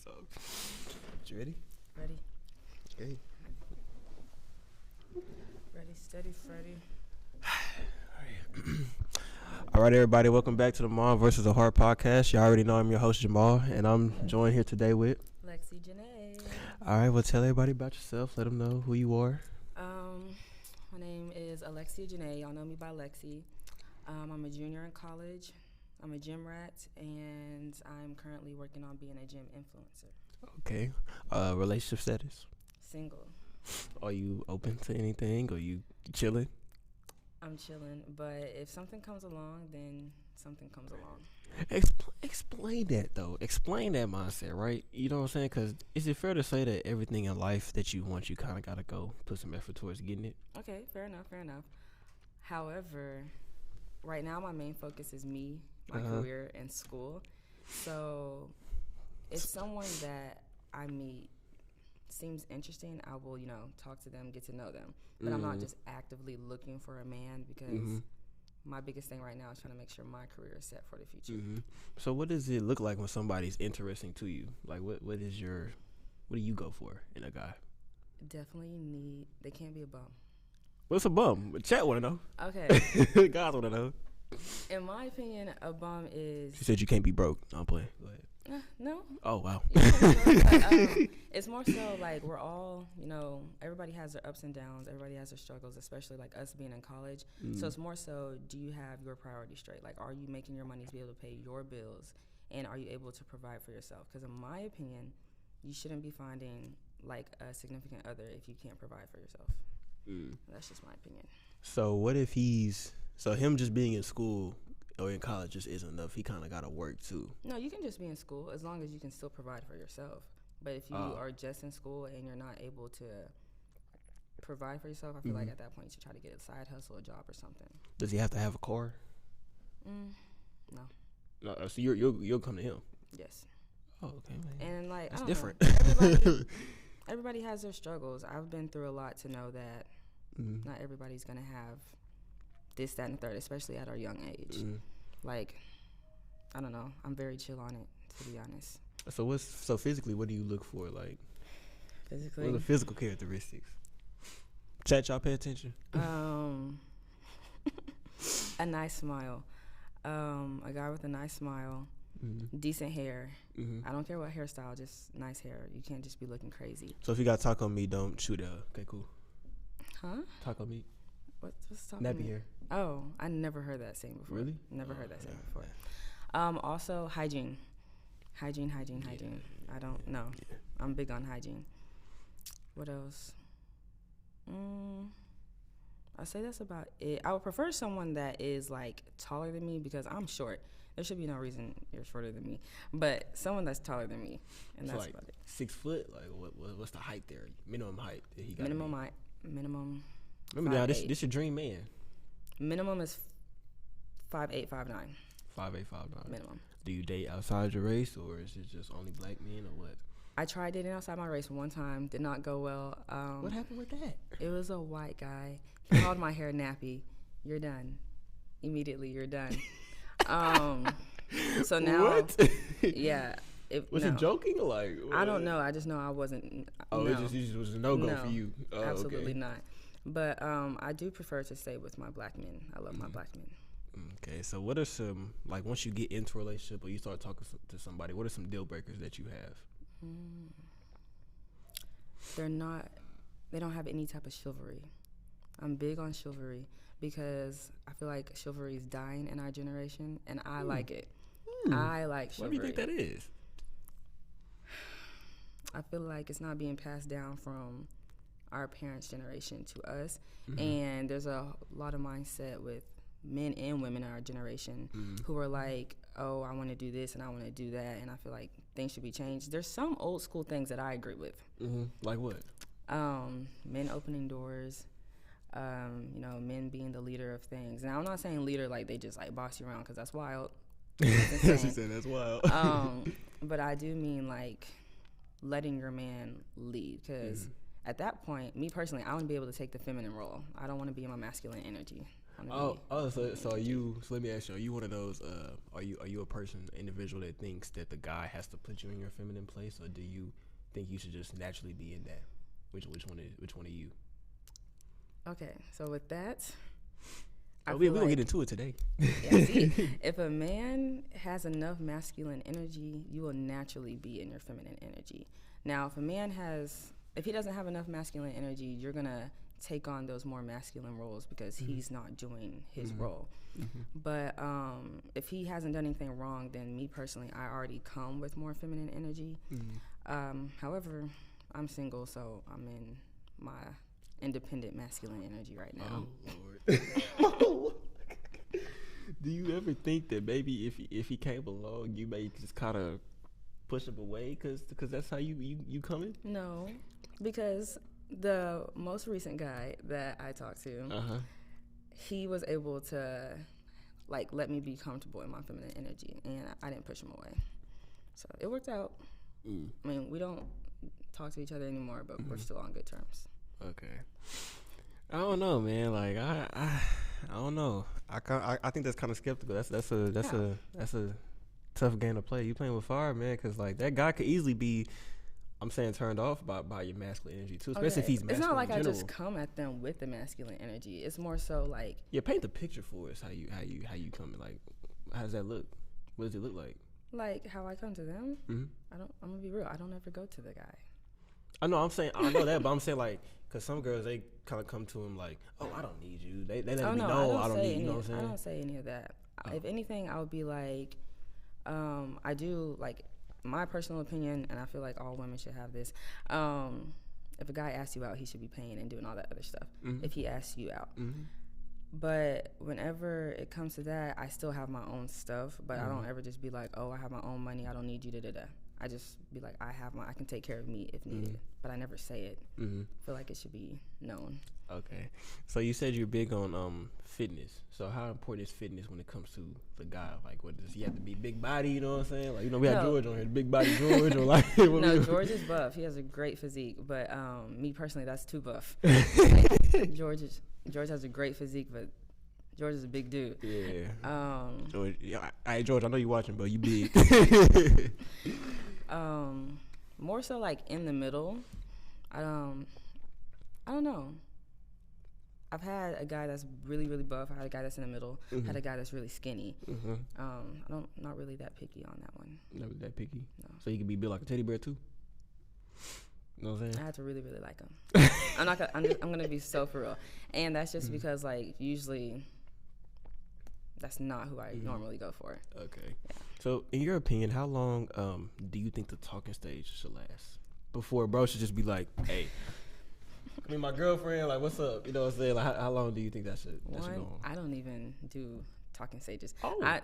So, you ready? Ready. Okay. Ready, steady, Freddy. All right, everybody. Welcome back to the Mom versus the Heart podcast. You already know I'm your host Jamal, and I'm joined here today with Lexi Janae. All right. Well, tell everybody about yourself. Let them know who you are. My name is Alexia Janae. Y'all know me by Lexi. I'm a junior in college. I'm a gym rat, and I'm currently working on being a gym influencer. Okay. Relationship status. Single. Are you open to anything? Or you chilling? I'm chilling, but if something comes along, then something comes along. Explain that though. Explain that mindset, right? You know what I'm saying? Because is it fair to say that everything in life that you want, you kind of gotta go put some effort towards getting it? Okay, fair enough. However, right now my main focus is me, my career, and school. So if someone that I meet seems interesting, I will, talk to them, get to know them. But I'm not just actively looking for a man because my biggest thing right now is trying to make sure my career is set for the future. So what does it look like when somebody's interesting to you? Like what do you go for in a guy? They can't be a bum. What's a bum? Chat wanna know. Okay. Guys wanna know. In my opinion, a bum is... She said you can't be broke. I'm playing. Go ahead. No. Oh, wow. It's more so like we're all, everybody has their ups and downs. Everybody has their struggles, especially like us being in college. So it's more so, do you have your priorities straight? Like, are you making your money to be able to pay your bills? And are you able to provide for yourself? Because in my opinion, you shouldn't be finding like a significant other if you can't provide for yourself. That's just my opinion. So what if him just being in school or in college just isn't enough? He kind of got to work too. No, you can just be in school as long as you can still provide for yourself. But if you are just in school and you're not able to provide for yourself, I feel like at that point you should try to get a side hustle, a job or something. Does he have to have a car? No. No. So you'll come to him. Yes. Oh, okay. Man. And like, That's I don't different. know. Everybody has their struggles. I've been through a lot to know that not everybody's gonna have this, that, and the third, especially at our young age. Like, I don't know. I'm very chill on it, to be honest. So physically, what do you look for? Like, physically, what are the physical characteristics? Chat, y'all pay attention. A nice smile. A guy with a nice smile. Decent hair. I don't care what hairstyle, just nice hair. You can't just be looking crazy. So if you got taco meat, don't shoot it. Okay, cool. Huh? Taco meat. What's taco Nappy meat? hair. Oh, I never heard that saying before. Really? Never heard that saying before. Also, hygiene. Hygiene. I don't know. Yeah. I'm big on hygiene. What else? I say that's about it. I would prefer someone that is like taller than me because I'm short. There should be no reason you're shorter than me, but someone that's taller than me, and so that's like about it. 6 foot. Like what's the height there? Minimum height that he got. Minimum height. Minimum. Remember now, this your dream man. Minimum is 5'8", 5'9". 5'8", 5'9". Minimum. Do you date outside your race, or is it just only black men, or what? I tried dating outside my race one time. Did not go well. What happened with that? It was a white guy. He called my hair nappy. You're done. Immediately, you're done. So now, what? Yeah. Was it joking? Like what? I don't know. I just know I wasn't. Oh, no. it just was a no-go for you. Oh, absolutely okay. not. But I do prefer to stay with my black men. I love my black men. Okay, so what are some, like, once you get into a relationship or you start talking to somebody, what are some deal breakers that you have? They don't have any type of chivalry. I'm big on chivalry because I feel like chivalry is dying in our generation, and I like it. I like chivalry. What do you think that is? I feel like it's not being passed down from our parents' generation to us, and there's a lot of mindset with men and women in our generation who are like, oh, I want to do this and I want to do that, and I feel like things should be changed. There's some old school things that I agree with. Like what? Men opening doors, men being the leader of things. Now, I'm not saying leader like they just like boss you around because that's wild. She said that's wild. But I do mean like letting your man lead because at that point, me personally, I want to be able to take the feminine role. I don't want to be in my masculine energy. So let me ask you, are you one of those are you a individual that thinks that the guy has to put you in your feminine place, or do you think you should just naturally be in that? Which one are you? Okay, so with that, we're gonna get into it today. Yeah, see, if a man has enough masculine energy, you will naturally be in your feminine energy. Now, if he doesn't have enough masculine energy, you're gonna take on those more masculine roles because he's not doing his role. But if he hasn't done anything wrong, then me personally, I already come with more feminine energy. However, I'm single, so I'm in my independent masculine energy right now. Oh Lord. Do you ever think that maybe if he came along, you may just kind of push him away because that's how you coming? No, because the most recent guy that I talked to, he was able to like let me be comfortable in my feminine energy, and I didn't push him away, so it worked out. I mean, we don't talk to each other anymore, but we're still on good terms. Okay. I don't know, man. Like I don't know. I think that's kind of skeptical. That's a tough game to play. You playing with fire, man, because like that guy could easily be, I'm saying, turned off by your masculine energy too, especially if he's masculine. It's not like in I general. just come at them with the masculine energy. It's more so like, yeah, paint the picture for us. How you coming? Like, how does that look? What does it look like? Like how I come to them. I'm gonna be real. I don't ever go to the guy. I know that, but I'm saying like, cause some girls they kind of come to him like, oh, I don't need you. They let me know I don't need you. You know what I'm saying? I don't say any of that. If anything, I would be like, I do like my personal opinion, and I feel like all women should have this. If a guy asks you out, he should be paying and doing all that other stuff. If he asks you out. But whenever it comes to that, I still have my own stuff, but I don't ever just be like, oh, I have my own money, I don't need you, da-da-da. I just be like, I can take care of me if needed, but I never say it. I feel like it should be known. Okay. So you said you're big on fitness. So how important is fitness when it comes to the guy? Like, what does he have to be big body, you know what I'm saying? Like, we had George on here, big body George, or like no, George is buff. He has a great physique, but me personally, that's too buff. Like, George has a great physique, but George is a big dude. Yeah. George, George, I know you're watching, but you big. More so like in the middle. I don't know. I've had a guy that's really, really buff. I had a guy that's in the middle. Had a guy that's really skinny. I'm not really that picky on that one. Not that picky? No. So you can be built like a teddy bear too? You know what I'm saying? I have to really, really like him. I'm gonna be so for real. And that's just because like usually that's not who I normally go for. Okay. Yeah. So in your opinion, how long do you think the talking stage should last? Before bro should just be like, hey, I mean my girlfriend, like what's up? You know what I'm saying? Like how long do you think that should go on? I don't even do talking stages. Oh.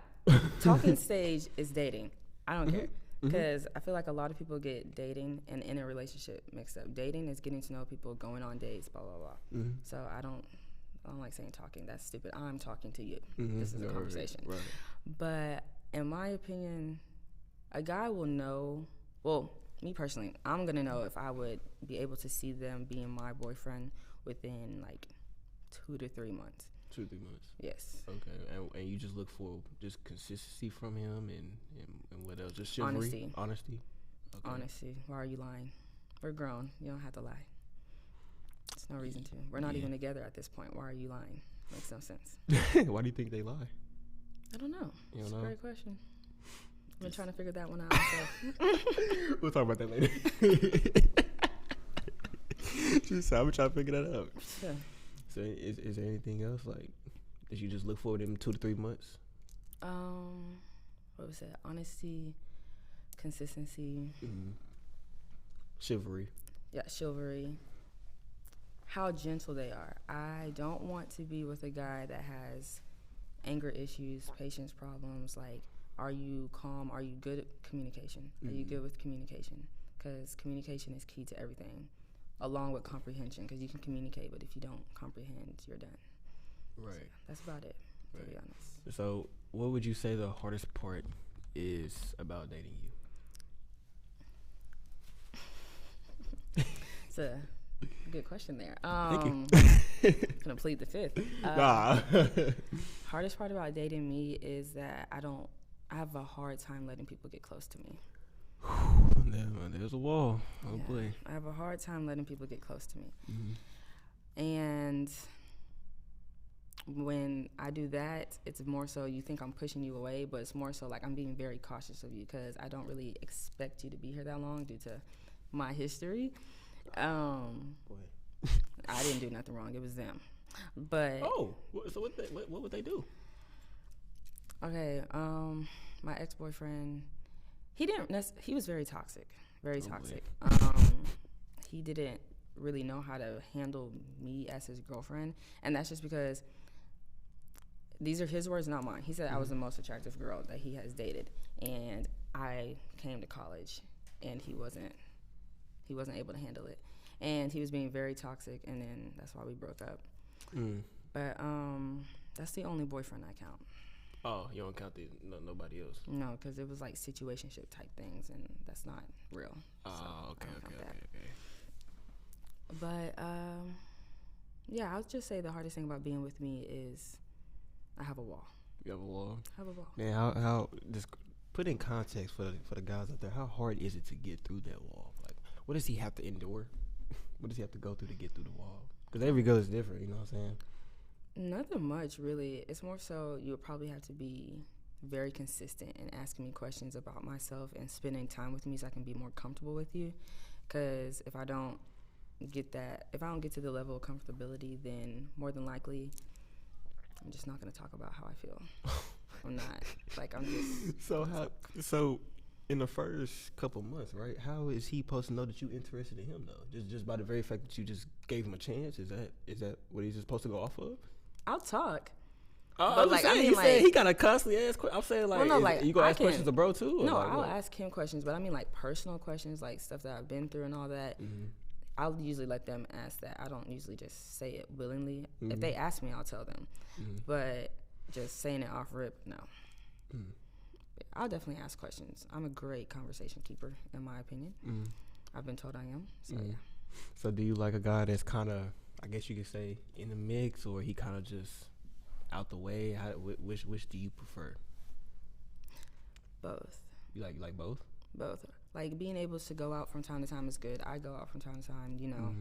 Talking stage is dating. I don't care. Because I feel like a lot of people get dating and in a relationship mixed up. Dating is getting to know people, going on dates, blah, blah, blah. So I don't like saying talking. That's stupid. I'm talking to you. This is a conversation. Right. But in my opinion, a guy will know, well, me personally, I'm going to know if I would be able to see them being my boyfriend within like 2 to 3 months. 2 to 3 months. Yes. Okay, and you just look for just consistency from him and what else? Just chivalry? Honesty. Okay. Honesty. Why are you lying? We're grown. You don't have to lie. There's no reason to. We're not even together at this point. Why are you lying? Makes no sense. Why do you think they lie? I don't know. It's a great question. I've been trying to figure that one out myself. We'll talk about that later. Just I'm trying to figure that out. Yeah. So is there anything else like that you just look for in 2 to 3 months? What was that? Honesty, consistency, chivalry. Yeah, chivalry. How gentle they are. I don't want to be with a guy that has anger issues, patience problems. Like, are you calm? Are you good at communication? Are you good with communication? Because communication is key to everything, along with comprehension. Because you can communicate, but if you don't comprehend, you're done. Right. So that's about it, to be honest. So, what would you say the hardest part is about dating you? It's a good question there. Thank you. Gonna plead the fifth. Nah. Hardest part about dating me is that I have a hard time letting people get close to me. There's a wall. Oh boy. I have a hard time letting people get close to me. Mm-hmm. And when I do that, it's more so you think I'm pushing you away, but it's more so like I'm being very cautious of you because I don't really expect you to be here that long due to my history. Boy. I didn't do nothing wrong. It was them. But so what would they do? okay, my ex-boyfriend, he was very toxic, very toxic. He didn't really know how to handle me as his girlfriend, and that's just because these are his words, not mine. He said I was the most attractive girl that he has dated, and I came to college, and he wasn't able to handle it, and he was being very toxic, and then that's why we broke up. But that's the only boyfriend I count. Oh, you don't count nobody else? No, because it was like situationship type things, and that's not real. Oh, okay. But yeah, I'll just say the hardest thing about being with me is I have a wall. You have a wall? I have a wall. Man, how just put in context for the guys out there, how hard is it to get through that wall? Like, what does he have to endure? What does he have to go through to get through the wall? Because every girl is different, you know what I'm saying? Nothing much, really. It's more so you'll probably have to be very consistent in asking me questions about myself and spending time with me so I can be more comfortable with you. Because if I don't get to the level of comfortability, then more than likely I'm just not going to talk about how I feel. I'm not. Like, I'm just... So in the first couple months, right, how is he supposed to know that you interested in him, though? Just by the very fact that you just gave him a chance? Is that what he's supposed to go off of? I'll talk. But like, I mean, saying he gotta constantly ask questions. I'm saying, like, well, no, like you gonna ask questions of bro too? No, like, I'll what? ask him questions, but I mean like personal questions, like stuff that I've been through and all that. I'll usually let them ask that. I don't usually just say it willingly. If they ask me, I'll tell them. But just saying it off rip, no. I'll definitely ask questions. I'm a great conversation keeper, in my opinion. I've been told I am. So yeah. So do you like a guy that's kind of, I guess you could say, in the mix, or he kind of just out the way? Which do you prefer? Both. You like both? Both. Like, being able to go out from time to time is good. I go out from time to time, you know,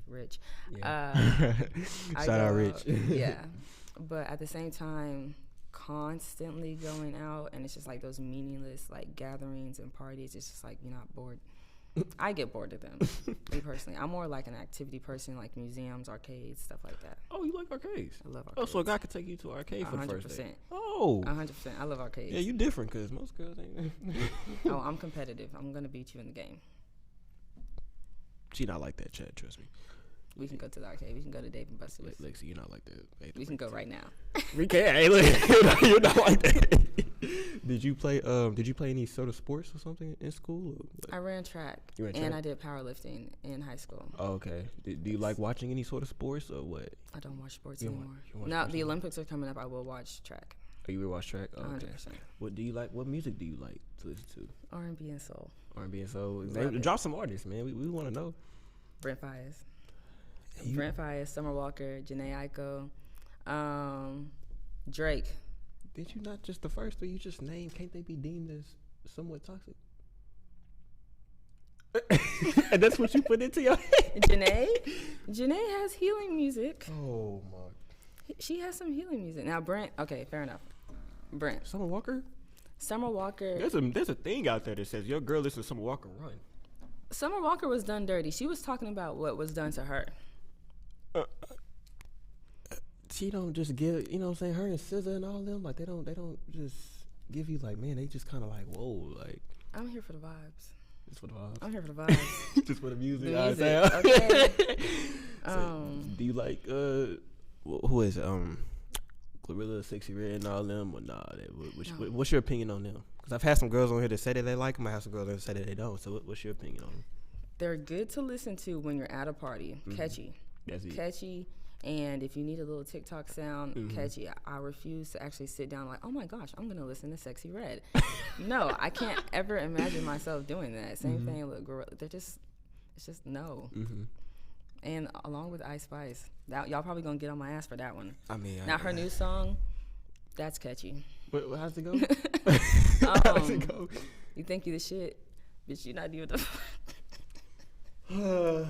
Rich. Yeah. Shout out Rich. Yeah. But at the same time, constantly going out, and it's just like those meaningless, like, gatherings and parties, it's just like you're not bored. I get bored of them, me personally. I'm more like an activity person, like museums, arcades, stuff like that. Oh, you like arcades? I love arcades. Oh, so a guy could take you to an arcade for the first day? 100%. Oh. 100%. I love arcades. Yeah, you different, because most girls ain't. Oh, I'm competitive. I'm going to beat you in the game. She not like that, Chad, trust me. We can go to the arcade. We can go to Dave and Buster's. Lexi, you're not like that. Hey, we can go right now. We can. Hey, look, you're not like that. Did you play any sort of sports or something in school? I ran track. You ran track? And I did powerlifting in high school. Oh, okay. Do you like watching any sort of sports or what? I don't watch sports You anymore. watch Now sports the anymore? Olympics are coming up. I will watch track. Oh, you will watch track? Oh, 100%. okay. What do you like? What music do you like to listen to? R&B and soul. R&B and soul. Love it. Drop some artists, man. We want to know. Brent Fayez. You- Brent Fayez, Summer Walker, Janae Aiko, Drake. Did you not just the first three you just named? Can't they be deemed as somewhat toxic? And that's what you put into your head. Janae has healing music. Oh my! She has some healing music. Now Brent, okay, fair enough. Brent, Summer Walker. Summer Walker. There's a thing out there that says your girl listens to Summer Walker run. Summer Walker was done dirty. She was talking about what was done to her. She don't just give, you know what I'm saying, her and SZA and all them, like they don't just give you like, man, they just kind of like, whoa, like. I'm here for the vibes. Just for the vibes. I'm here for the vibes. Just for the music. The music, okay. So, do you like who is it? Glorilla, Sexy Red, and all them, or nah? What's your opinion on them? Because I've had some girls on here that say that they like them. I have some girls that say that they don't. So what's your opinion on them? They're good to listen to when you're at a party. Catchy. That's it. Catchy. And if you need a little TikTok sound, catchy. I refuse to actually sit down like, oh my gosh, I'm going to listen to Sexy Red. No, I can't ever imagine myself doing that. Same thing with Gorilla. It's just no. And along with Ice Spice. Y'all probably gonna get on my ass for that one. I mean, now her new song, that's catchy. How's it go? How's it go? You think you the shit, bitch? You not even the.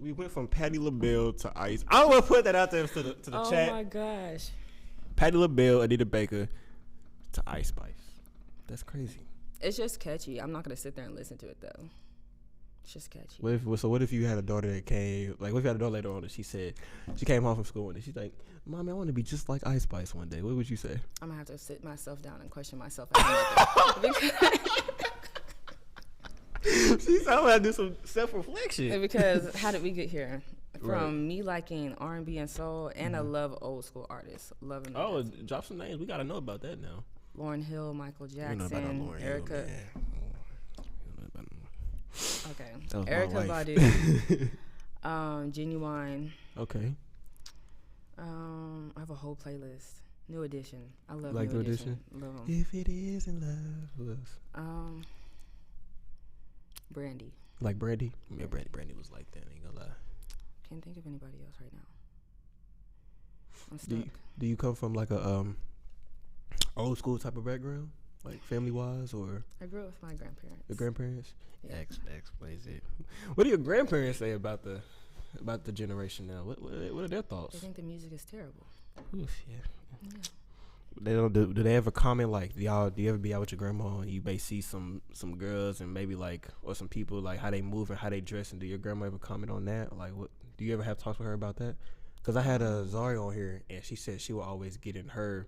We went from Patti LaBelle to Ice. I don't want to put that out there to the chat. Oh my gosh. Patti LaBelle, Anita Baker to Ice Spice. That's crazy. It's just catchy. I'm not gonna sit there and listen to it though. It's just catchy. What if you had a daughter that came, like, what if you had a daughter later on and she said, she came home from school and she's like, Mommy, I want to be just like Ice Spice one day. What would you say? I'm going to have to sit myself down and question myself. She said, I'm going to do some self-reflection. Because how did we get here? From me liking R&B and soul, and I love old school artists. Loving them. Oh, drop some names. We got to know about that now. Lauryn Hill, Michael Jackson, Lauryn Erica. Hill, okay. Erica Badu. Genuine. Okay. I have a whole playlist. New Edition. I love like New Edition. Love them. If it isn't love, who else? Brandy. Like Brandy? Yeah, Brandy was like that. Ain't gonna lie. Can't think of anybody else right now. I'm stuck. Do you come from like a old school type of background, like family wise, or? I grew up with my grandparents. Your grandparents? Yeah. Explains it. What do your grandparents say about the generation now? What are their thoughts? They think the music is terrible. Oof, yeah. They don't do they ever comment like, do you ever be out with your grandma and you may see some girls and maybe like, or some people, like how they move and how they dress, and do your grandma ever comment on that? Like, what do you ever have talks with her about that? Because I had a Zari on here and she said she would always get in her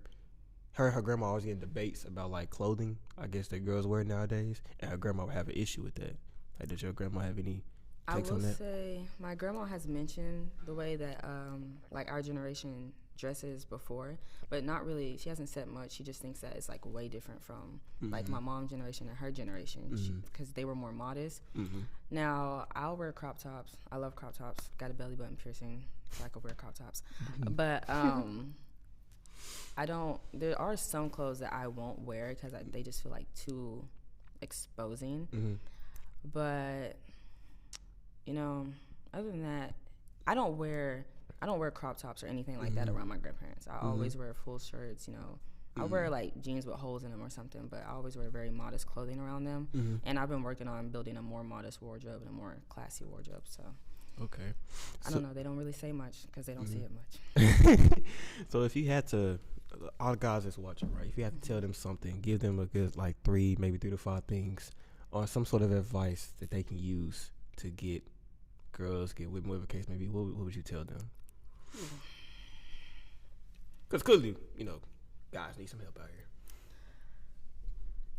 grandma always get in debates about like clothing, I guess, that girls wear nowadays, and her grandma would have an issue with that. Like, did your grandma have any takes on that? I will say my grandma has mentioned the way that like our generation dresses before, but not really. She hasn't said much. She just thinks that it's like way different from like my mom's generation and her generation, because they were more modest. Now I'll wear crop tops. I love crop tops. Got a belly button piercing, so I could wear crop tops. But I don't. There are some clothes that I won't wear because they just feel like too exposing. But you know, other than that, I don't wear crop tops or anything like that around my grandparents. I always wear full shirts, you know. I wear like jeans with holes in them or something, but I always wear very modest clothing around them. And I've been working on building a more modest wardrobe and a more classy wardrobe. So okay, I don't know. They don't really say much because they don't see it much. So if you had to, all guys that's watching, right? If you had to tell them something, give them a good like 3 to 5 things, or some sort of advice that they can use to get girls, get women, whatever case maybe. What would you tell them? Because clearly, you know, guys need some help out here.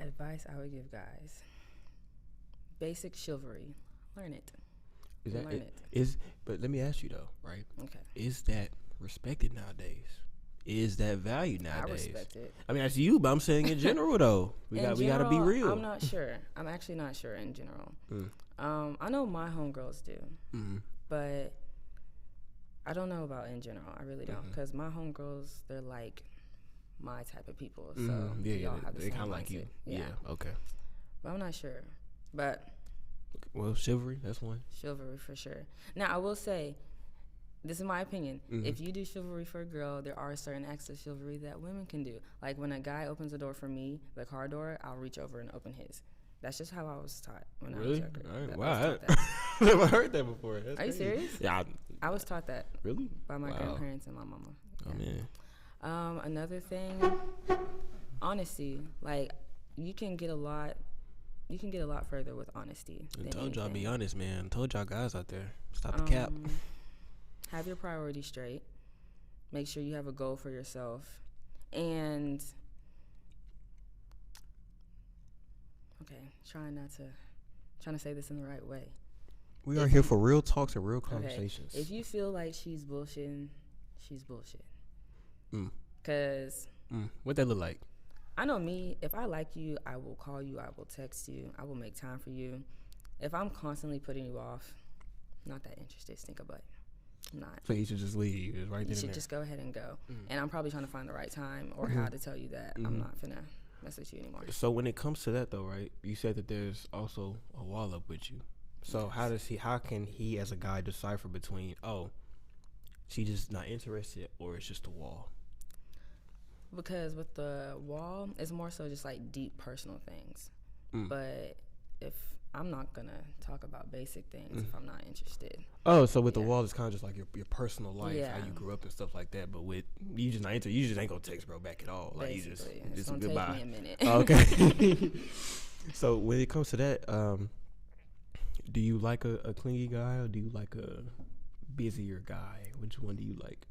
Advice I would give guys: basic chivalry. Learn it. But let me ask you though, right? Okay. Is that respected nowadays? Is that valued nowadays? I respect it. I mean, that's you, but I'm saying in general though. We gotta be real. I'm not sure. I'm actually not sure in general. I know my homegirls do, but I don't know about in general. I really don't, because my homegirls, they're like my type of people. So yeah, all have the they same kind of like you. Yeah, okay. But I'm not sure. But well, chivalry, that's one. Chivalry for sure. Now I will say, this is my opinion. If you do chivalry for a girl, there are certain acts of chivalry that women can do. Like when a guy opens the door for me, the car door, I'll reach over and open his. That's just how I was taught when I was younger. Wow, I never heard that before. That's Are you serious? Yeah, I was taught that. Really? By my grandparents and my mama. Oh man. Another thing, honesty. Like you can get a lot further with honesty. I told y'all be honest, man. I told y'all guys out there, stop the cap. Have your priorities straight. Make sure you have a goal for yourself, and trying to say this in the right way. We are here for real talks and real conversations. Okay. If you feel like she's bullshitting, she's bullshitting. Cause what that look like? I know me. If I like you, I will call you. I will text you. I will make time for you. If I'm constantly putting you off, not that interested. Stink a butt. I'm not. So you should just leave. It's right there. You should just go ahead and go. And I'm probably trying to find the right time or how to tell you that I'm not finna mess with you anymore. So when it comes to that though, right? You said that there's also a wall up with you. So Yes. how can he as a guy decipher between, oh, she just not interested, or it's just a wall? Because with the wall, it's more so just like deep personal things. Mm. But if I'm not gonna talk about basic things if I'm not interested. Oh, so with the Yeah. wall, it's kind of just like your personal life, Yeah. how you grew up and stuff like that. But with you just not into, you just ain't gonna text bro back at all. Like Basically, you it's just gonna goodbye. take me a minute. Oh, okay. So when it comes to that, do you like a clingy guy or do you like a busier guy? Which one do you like?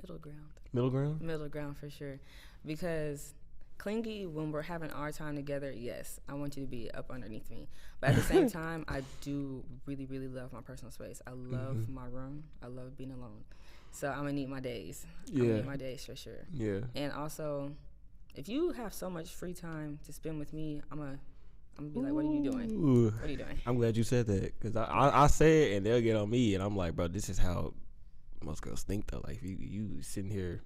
Middle ground. Middle ground? Middle ground for sure. Because clingy, when we're having our time together, yes, I want you to be up underneath me. But at the same time, I do really, really love my personal space. I love my room. I love being alone. So I'm gonna need my days. I'm gonna need my days for sure. Yeah. And also, if you have so much free time to spend with me, I'm gonna be like, what are you doing? Ooh. What are you doing? I'm glad you said that because I say it and they'll get on me and I'm like, bro, this is how most girls think though. Like you sitting here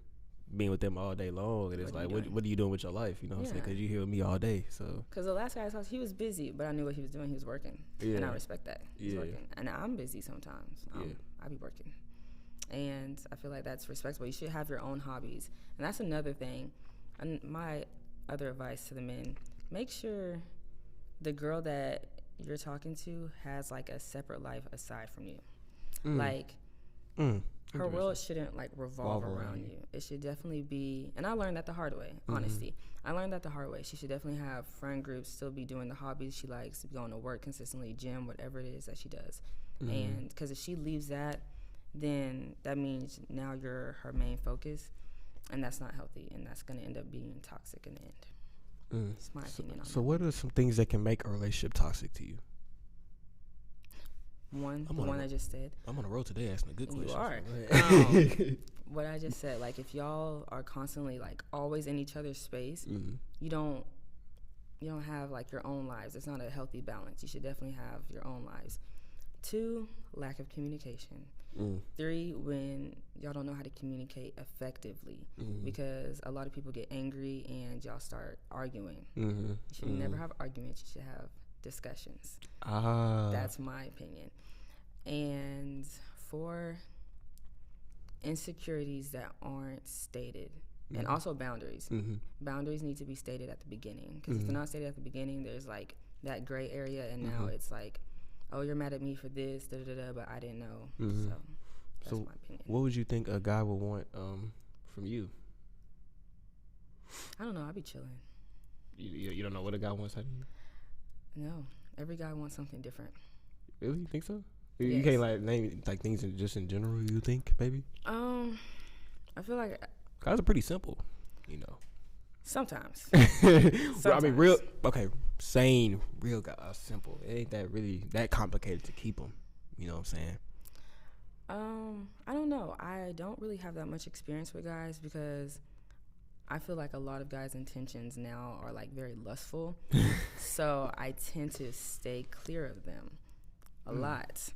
being with them all day long and it's like, what are you doing with your life? You know what I'm saying? Because you here with me all day. So because the last guy I saw, he was busy, but I knew what he was doing. He was working, and I respect that. He's working, and I'm busy sometimes. I be working, and I feel like that's respectable. You should have your own hobbies, and that's another thing. And my other advice to the men: make sure the girl that you're talking to has like a separate life aside from you, like. Her world shouldn't like revolve around you. It should definitely be, and I learned that the hard way, honesty. I learned that the hard way. She should definitely have friend groups, still be doing the hobbies she likes, going to work consistently, gym, whatever it is that she does. And because if she leaves that, then that means now you're her main focus, and that's not healthy, and that's going to end up being toxic in the end. It's my opinion on that. So what are some things that can make a relationship toxic to you? The one I just said. I'm on the road today asking a good question. You are. What I just said, like if y'all are constantly like always in each other's space, you don't have like your own lives. It's not a healthy balance. You should definitely have your own lives. 2, lack of communication. 3, when y'all don't know how to communicate effectively, because a lot of people get angry and y'all start arguing. You should never have arguments. You should have discussions. That's my opinion. And 4, insecurities that aren't stated. And also boundaries. Boundaries need to be stated at the beginning, because if they're not stated at the beginning, there's like that gray area, and now it's like, oh, you're mad at me for this, but I didn't know. So that's my opinion. What would you think a guy would want from you? I don't know. I'd be chilling. You don't know what a guy wants out of you? No, every guy wants something different. Really? You think so? Yes. You can't like name like things just in general. You think, baby? I feel like guys are pretty simple, you know. Sometimes. I mean, sane, real guys are simple. It ain't that really that complicated to keep them. You know what I'm saying? I don't know. I don't really have that much experience with guys because I feel like a lot of guys' intentions now are like very lustful. So I tend to stay clear of them a lot.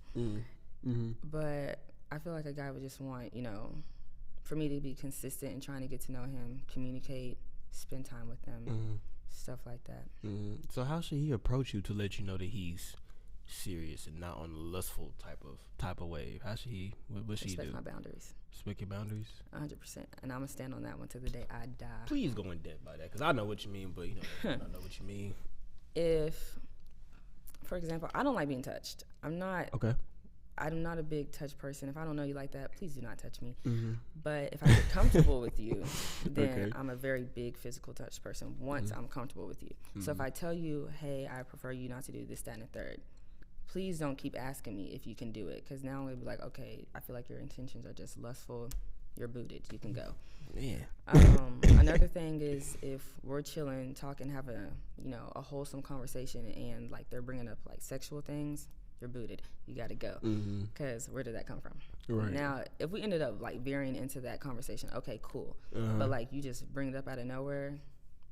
But I feel like a guy would just want, for me to be consistent and trying to get to know him, communicate, spend time with them, stuff like that. So how should he approach you to let you know that he's serious and not on a lustful type of wave? How should he? What should he do? Respect my boundaries. Respect your boundaries. 100%, and I'm gonna stand on that one to the day I die. Please go in depth by that, because I know what you mean, but I don't know what you mean. If, for example, I don't like being touched. I'm not a big touch person. If I don't know you like that, please do not touch me. But if I get comfortable with you, then I'm a very big physical touch person once I'm comfortable with you. So if I tell you, hey, I prefer you not to do this, that, and the third, please don't keep asking me if you can do it, because now I'm going to be like, okay, I feel like your intentions are just lustful. You're booted. You can go. Yeah. Another thing is if we're chilling, talking, having a wholesome conversation, and like they're bringing up like sexual things, you're booted. You got to go. Because where did that come from? Right. Now, if we ended up like veering into that conversation, okay, cool. But like you just bring it up out of nowhere,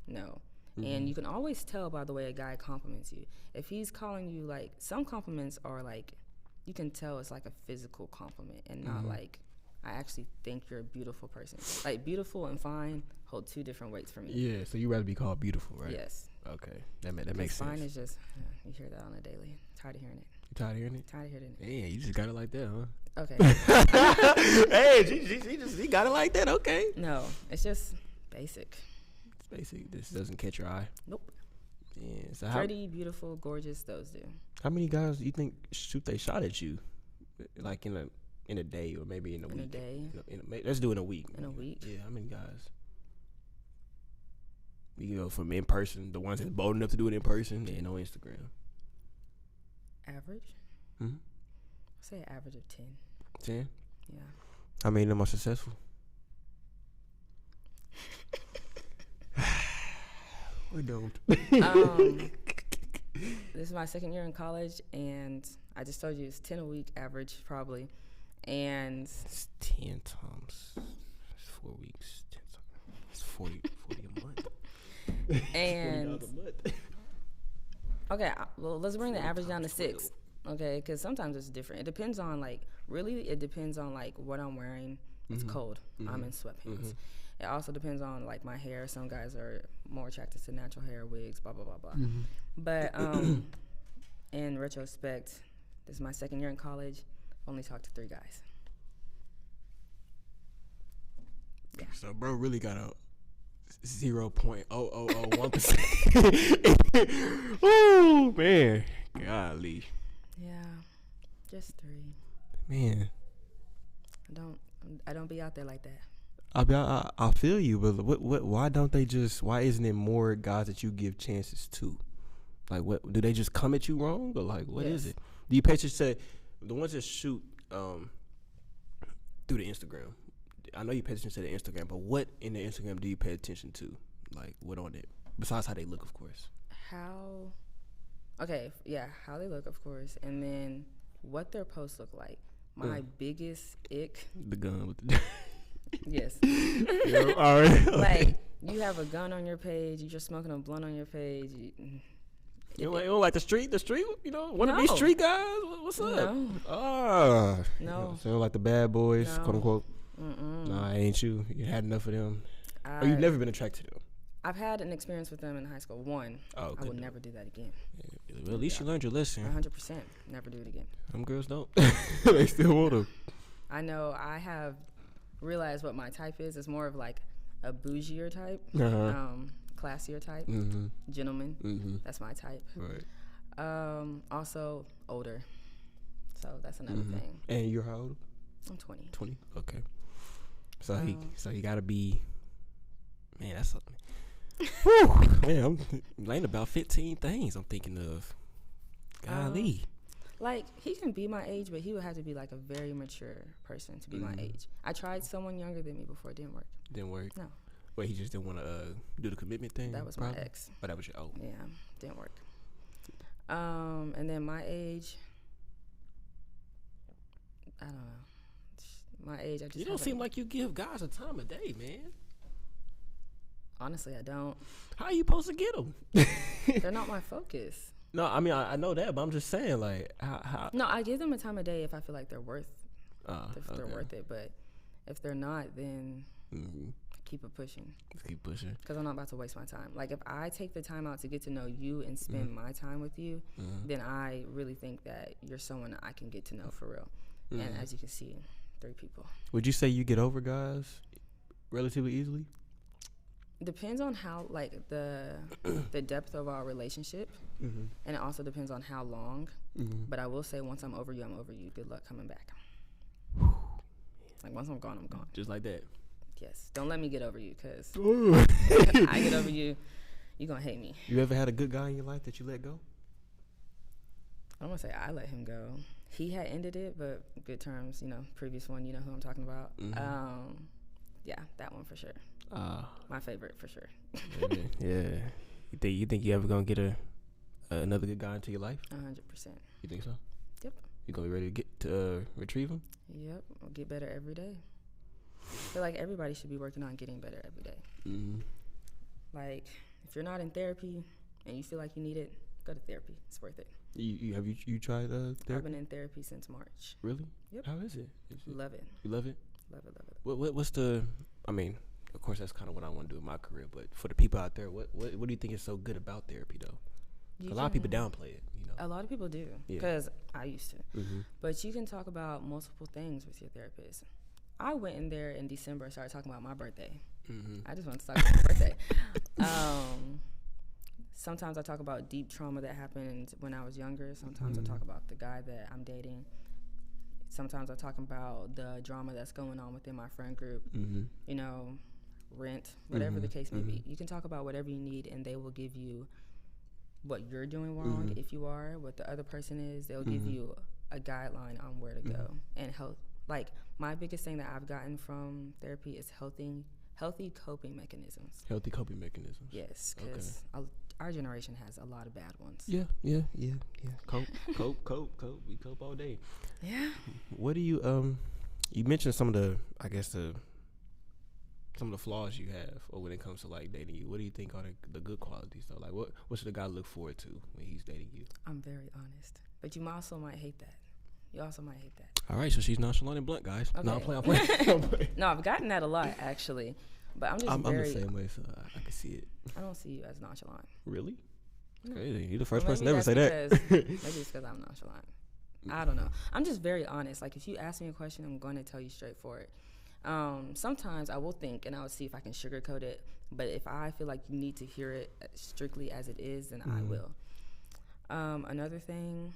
no. And you can always tell by the way a guy compliments you. If he's calling you, like, some compliments are like, you can tell it's like a physical compliment and not like I actually think you're a beautiful person. Like, beautiful and fine hold two different weights for me. Yeah, so you rather be called beautiful, right? Yes. Okay, that makes sense. Fine is just, you hear that on a daily. Tired of hearing it. You tired of hearing it? Tired of hearing it. Yeah, you just got it like that, huh? Okay. Hey, she got it like that. Okay. No, it's just basic. It's basic. This doesn't catch your eye. Nope. Yeah. So Pretty, beautiful, gorgeous. Those do. how many guys do you think shoot they shot at you, like in a day or maybe in a week? In a day. Let's do it in a week. In a week. Yeah. How many guys? You go from in person, the ones that's bold enough to do it in person, and on Instagram. Average. Mm-hmm. Say an average of 10. 10. Yeah. How many of them are successful? We don't. This is my second year in college, and I just told you it's 10 a week average, probably. And it's 10 times. It's 4 weeks. 10 times. It's 40 a month. And $40 a month. Okay, well, let's bring the average down to 6. Okay, because sometimes it's different. It depends on it depends on what I'm wearing. It's cold. I'm in sweatpants. It also depends on my hair. Some guys are more attracted to natural hair, wigs, blah blah blah blah. But in retrospect, this is my second year in college. Only talked to 3 guys. Yeah. So bro really got a 0.0001%. Oh man, golly. Yeah, just 3. Man, I don't be out there like that. I feel you, but why don't they just? Why isn't it more guys that you give chances to? Like, what do they just come at you wrong, or what is it? Do you pay attention to the ones that shoot through the Instagram? I know you pay attention to the Instagram, but what in the Instagram do you pay attention to? What on it? Besides how they look, of course. How they look, of course, and then what their posts look like. My biggest ick. The gun with the. Yes. Yeah, all right. Okay. You have a gun on your page. You're smoking a blunt on your page. You don't like the street? Want to be street guys? What's up? No. No. So like the bad boys, quote unquote. Nah, ain't you? You had enough of them. Or you've never been attracted to them? I've had an experience with them in high school. One. Oh, I would never do that again. Yeah, well, at least you learned your lesson. 100%. Never do it again. Some girls don't. They still want to. I know. I have realized what my type is. It's more of a bougier type, classier type, gentleman. That's my type. Right. Also older. So that's another thing. And you're how old? I'm 20. 20. Okay. So he gotta be. Man, that's something. Man, I'm laying about 15 things I'm thinking of. Golly. He can be my age, but he would have to be a very mature person to be my age. I tried someone younger than me before. It didn't work. Didn't work? No. Wait, he just didn't want to do the commitment thing? That was probably? My ex. Oh, that was your Yeah, didn't work. And then my age, I don't know. My age, I just. You don't seem like you give guys a time of day, man. Honestly, I don't. How are you supposed to get them? They're not my focus. No, I mean I know that, but I'm just saying how. No, I give them a time of day if I feel like they're worth. They're okay. worth it, but if they're not, then keep it pushing. Just keep pushing. Because I'm not about to waste my time. If I take the time out to get to know you and spend my time with you, then I really think that you're someone that I can get to know for real. And as you can see, 3 people. Would you say you get over guys relatively easily? Depends on how the depth of our relationship, and it also depends on how long. But I will say, once I'm over you, I'm over you. Good luck coming back. Once I'm gone, I'm gone. Just like that. Yes. Don't let me get over you, because I get over you, you're gonna hate me. You ever had a good guy in your life that you let go? I don't want to say I let him go. He had ended it, but good terms. Previous one. You know who I'm talking about. Yeah, that one for sure. My favorite for sure. Yeah. You think you ever gonna get another good guy into your life? 100%. You think so? Yep. You gonna be ready to get to retrieve him? Yep. I'll get better every day. I feel like everybody should be working on getting better every day. If you're not in therapy and you feel like you need it, go to therapy. It's worth it. You tried therapy? I've been in therapy since March. Really? Yep. How is it? Love it. You love it? Love it, love it. What's the? I mean, of course, that's kind of what I want to do in my career. But for the people out there, what do you think is so good about therapy, though? A lot of people downplay it. You know, a lot of people do, because I used to. But you can talk about multiple things with your therapist. I went in there in December and started talking about my birthday. I just wanted to talk about my birthday. Sometimes I talk about deep trauma that happened when I was younger. Sometimes I talk about the guy that I'm dating. Sometimes I talk about the drama that's going on within my friend group. You know, rent, whatever the case may be. You can talk about whatever you need, and they will give you what you're doing wrong. If you are, what the other person is, they'll give you a guideline on where to go and help. Like, my biggest thing that I've gotten from therapy is healthy coping mechanisms. Healthy coping mechanisms. Yes, because our generation has a lot of bad ones. Yeah. Cope. We cope all day. Yeah. What do you you mentioned some of the, I guess, some of the flaws you have, or when it comes to like dating you. What do you think are the good qualities though? Like what should a guy look forward to when he's dating you? I'm very honest, but you also might hate that. You also might hate that. All right, so she's nonchalant and blunt, guys. Okay. No, I'm playing. No, I've gotten that a lot actually, but I'm I'm the same way, so I can see it. I don't see you as nonchalant. Really? No. Crazy. You're the first Well, person to ever say that. Maybe it's because I'm nonchalant. I don't know. I'm just very honest. Like, if you ask me a question, I'm going to tell you straightforward. Sometimes I will think and I will see if I can sugarcoat it, but if I feel like you need to hear it strictly as it is, then I will. Another thing,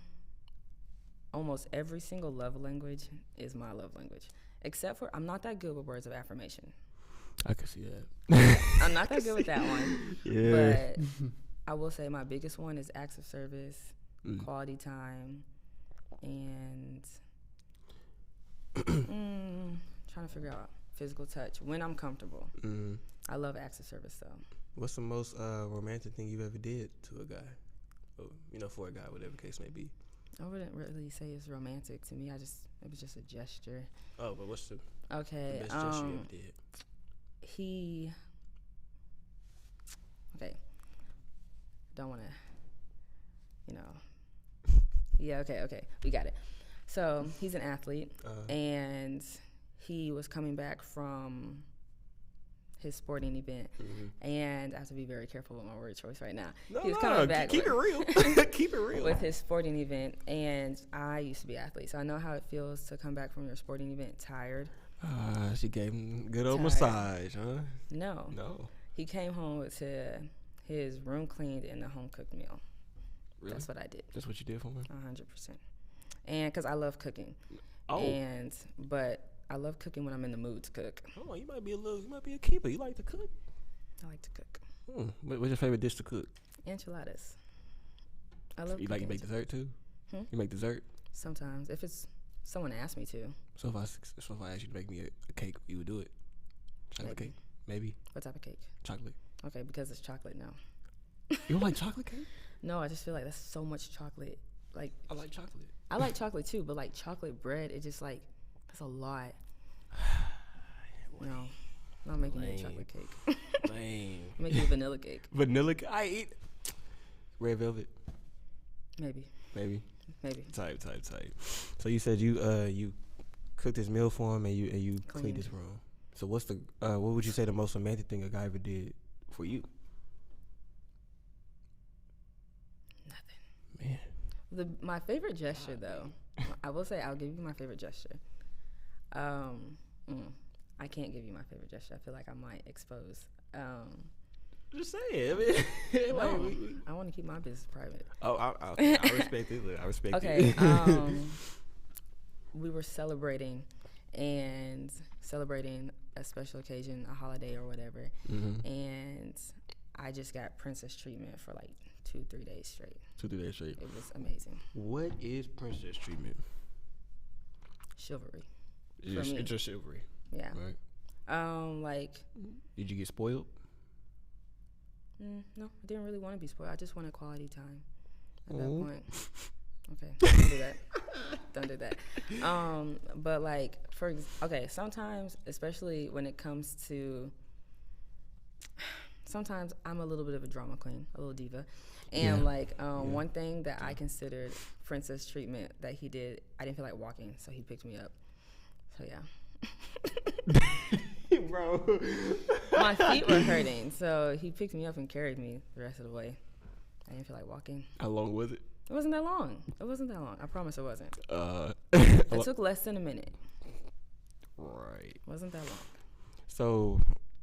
almost every single love language is my love language, except for I'm not that good with words of affirmation. I can see that. I'm not that good with that one. Yeah. But I will say my biggest one is acts of service, quality time, and trying to figure out physical touch when I'm comfortable. I love acts of service though. What's the most romantic thing you ever did to a guy? Or, for a guy, whatever the case may be. I wouldn't really say it's romantic to me. It was just a gesture. Oh, but what's the best gesture you ever did? Don't want to, Yeah, okay. We got it. So he's an athlete, and he was coming back from his sporting event, and I have to be very careful with my word choice right now. He was coming back keep it real. Keep it real. With his sporting event, and I used to be an athlete, so I know how it feels to come back from your sporting event tired. She gave him a good old massage, huh? No. He came home with his room cleaned and a home cooked meal. Really? That's what I did. That's what you did for me? 100%. And because I love cooking. But I love cooking when I'm in the mood to cook. Oh, you might be a keeper. You like to cook? I like to cook. What's your favorite dish to cook? Enchiladas. I love. You make dessert too? You make dessert? Sometimes, if it's someone asks me to. So if I asked you to make me a cake, you would do it? Chocolate cake? Maybe. What type of cake? Chocolate. Okay, because it's chocolate now. You don't like chocolate cake? No, I just feel like that's so much chocolate. Like, I like chocolate. I like chocolate too, but like chocolate bread, it just like, that's a lot. No, I'm not making you a chocolate cake. Lame. I'm making you a vanilla cake. Vanilla cake? I eat red velvet. Maybe. Type. So you said you cooked this meal for him and you cleaned his room. So what's what would you say the most romantic thing a guy ever did for you? Nothing. Man. My favorite gesture though, I will say I'll give you my favorite gesture. I can't give you my favorite gesture. I feel like I might expose. Just say it. I mean, I want to keep my business private. Oh, I respect it. I respect it. Okay. We were celebrating a special occasion, a holiday or whatever, and I just got princess treatment for like 2-3 days straight. 2-3 days straight. It was amazing. What is princess treatment? Chivalry. It's just chivalry. Yeah. Right. Like. Did you get spoiled? No, I didn't really want to be spoiled. I just wanted quality time at that point. Okay, don't do that. Don't do that. But like, sometimes, especially when it comes to, sometimes I'm a little bit of a drama queen, a little diva. And one thing that I considered princess treatment that he did, I didn't feel like walking, so he picked me up. So yeah. Bro. My feet were hurting, so he picked me up and carried me the rest of the way. I didn't feel like walking. How long was it? It wasn't that long. It wasn't that long. I promise it wasn't. It It took less than a minute. Right. It wasn't that long. So,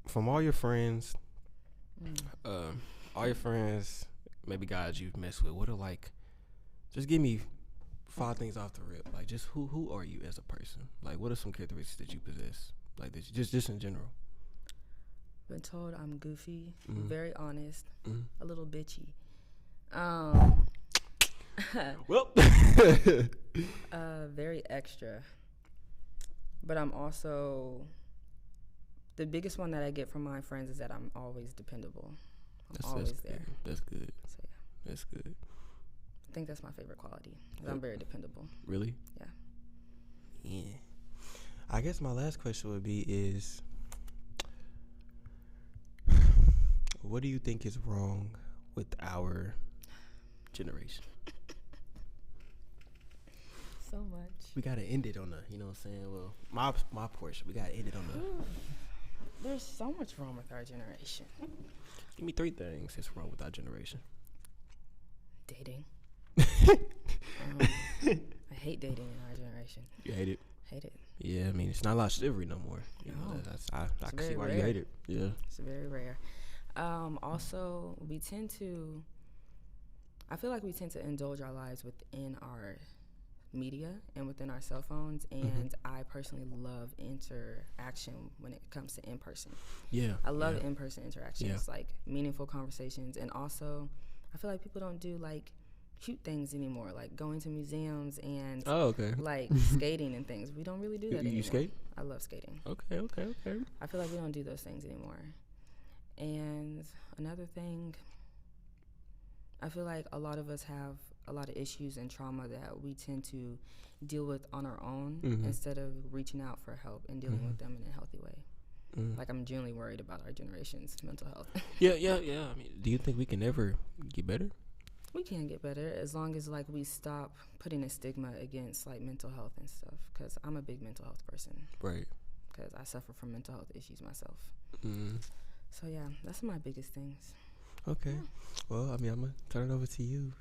from all your friends, maybe guys you've messed with, what are like? Just give me 5 things off the rip. Like, just who are you as a person? Like, what are some characteristics that you possess? Like, this, just in general. Been told I'm goofy, Mm-hmm. very honest, Mm-hmm. a little bitchy. Well, Very extra. But I'm also, the biggest one that I get from my friends is that I'm always dependable. I'm always that's there. good. That's good. So yeah, That's good. I think that's my favorite quality. 'Cause I'm very dependable. Really? Yeah. Yeah. I guess my last question would be is, what do you think is wrong with our generation? So much. We gotta end it on a, you know what I'm saying? Well, my portion, we gotta end it on a. There's so much wrong with our generation. Give me 3 things that's wrong with our generation. Dating. I hate dating in our generation. You hate it? Hate it. Yeah, I mean, it's not a lot of chivalry no more. You know, No. I can see very why rare. you hate it. Yeah. It's very rare. Also, we tend to, I feel like we tend to indulge our lives within our media and within our cell phones. And I personally love interaction when it comes to in-person. Yeah. I love in-person interactions, Yeah. like meaningful conversations. And also, I feel like people don't do like cute things anymore, like going to museums and Oh, okay. like skating and things. We don't really do that anymore. You skate? I love skating. Okay. I feel like we don't do those things anymore. And another thing, I feel like a lot of us have a lot of issues and trauma that we tend to deal with on our own instead of reaching out for help and dealing with them in a healthy way. Like, I'm genuinely worried about our generation's mental health. Yeah. I mean, do you think we can ever get better? We can get better as long as like we stop putting a stigma against like mental health and stuff, because I'm a big mental health person. Right. Because I suffer from mental health issues myself. Mm. So yeah, that's my biggest things. Okay. Yeah. Well, I mean, I'm gonna turn it over to you.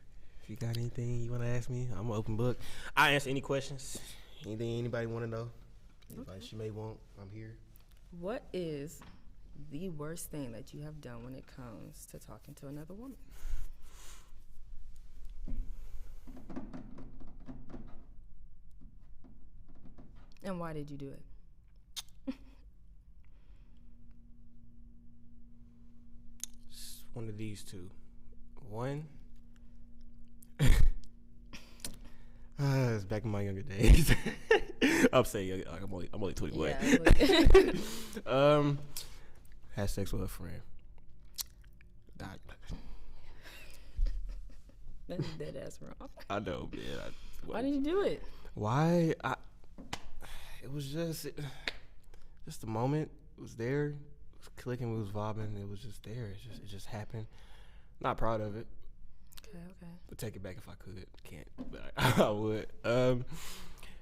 If you got anything you want to ask me, I'm an open book. I answer any questions. Anything anybody want to know, advice you may want, I'm here. What is the worst thing that you have done when it comes to talking to another woman? And why did you do it? It's one of these two. One, it's back in my younger days. I'm saying I'm only 21. Yeah, Had sex with a friend. that's dead ass wrong. I know, man. Why did you do it? Why? It was just the moment. It was there. It was clicking. We was vibing. It was just there. It just happened. Not proud of it. Okay. But take it back if I could. Can't, but I would.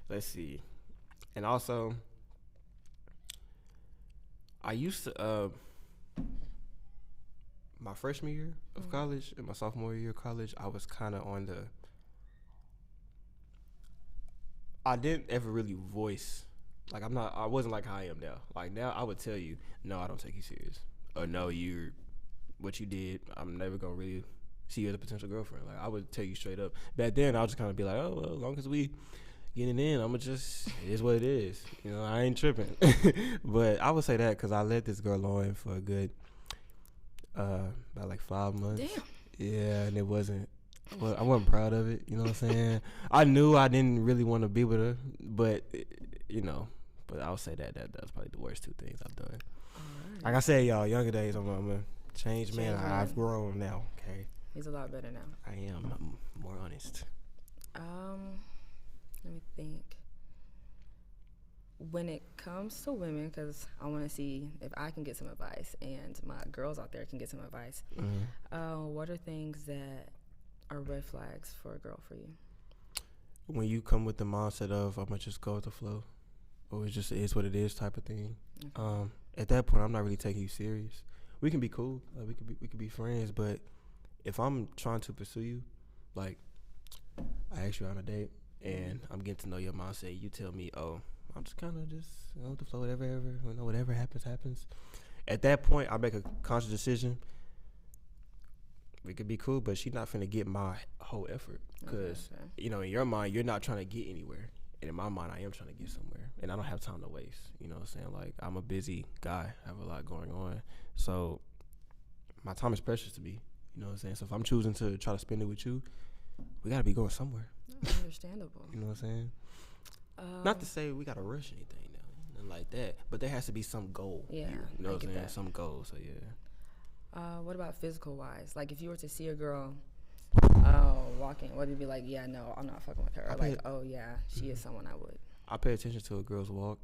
Let's see. And also, I used to my freshman year of college and my sophomore year of college, I was kind of on the. I didn't ever really voice, like I wasn't like how I am now. Like now, I would tell you, no, I don't take you serious, or no, what you did, I'm never gonna really see you as a potential girlfriend. Like I would tell you straight up. Back then, I was just kind of be like, oh, well, as long as we getting in, I'ma just, it is what it is. You know, I ain't tripping. But I would say that because I let this girl on for a good, about like 5 months. Damn. Yeah, and it wasn't. Well, I wasn't proud of it. You know what I'm saying? I knew I didn't really want to be with her, but you know. But I'll say that was probably the worst 2 things I've done. Right. Like I said, y'all, younger days, I'm a changed man. I've grown now. Okay. He's a lot better now. I am. I'm more honest. Let me think. When it comes to women, because I want to see if I can get some advice and my girls out there can get some advice. What are things that are red flags for a girl for you? When you come with the mindset of I'm gonna just go with the flow, or it's just is what it is type of thing. Okay. At that point, I'm not really taking you serious. We can be cool, like we could be friends, but if I'm trying to pursue you, like I ask you on a date and I'm getting to know your mindset, you tell me, oh, I'm just kind of just with the flow, whatever happens. At that point, I make a conscious decision. We could be cool, but she's not finna get my whole effort because in your mind, you're not trying to get anywhere, and in my mind, I am trying to get somewhere, and I don't have time to waste. You know what I'm saying? Like, I'm a busy guy, I have a lot going on, so my time is precious to me. You know what I'm saying? So if I'm choosing to try to spend it with you, we gotta be going somewhere. Understandable. You know what I'm saying? Not to say we gotta rush anything now, nothing like that, but there has to be some goal. Yeah, here, you know what I'm saying? that. Some goal. So yeah. What about physical wise? Like if you were to see a girl walking, would you be like, yeah, no, I'm not fucking with her? Or like, oh yeah, she is someone I would. I pay attention to a girl's walk.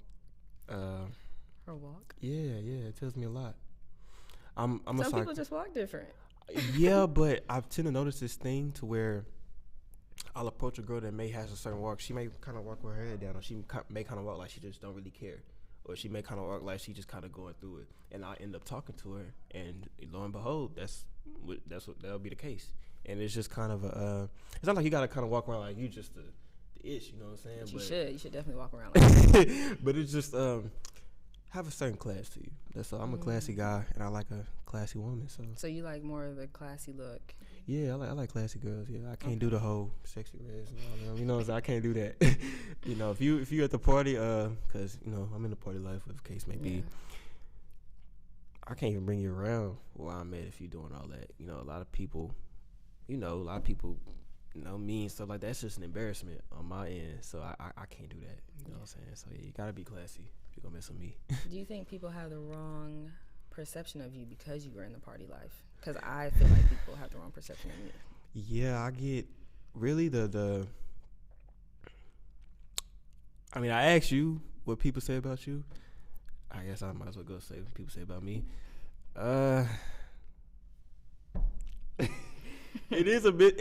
Her walk? Yeah, it tells me a lot. I'm Some people just walk different. Yeah, but I tend to notice this thing to where I'll approach a girl that may has a certain walk. She may kind of walk with her head down, or she may kind of walk like she just don't really care. Or she may kind of walk like she just kind of going through it, and I end up talking to her, and lo and behold, that'll be the case. And it's just kind of it's not like you gotta kind of walk around like you just the ish, you know what I'm saying? You should definitely walk around like that. But it's just have a certain class to you. That's all. I'm a classy guy, and I like a classy woman. So you like more of the classy look? Yeah, I like classy girls. Yeah, I can't do the whole sexy res and all that. You know what I'm saying? I can't do that. If you at the party, cause I'm in the party life, whatever the case may be. I can't even bring you around where I'm at if you're doing all that. A lot of people, me and stuff like that. That's just an embarrassment on my end. So I can't do that. You know what I'm saying? So yeah, you gotta be classy if you're gonna mess with me. Do you think people have the wrong perception of you because you were in the party life? Because I feel like people have the wrong perception of me. Yeah, I get really I mean, I asked you what people say about you. I guess I might as well go say what people say about me. It is a bit.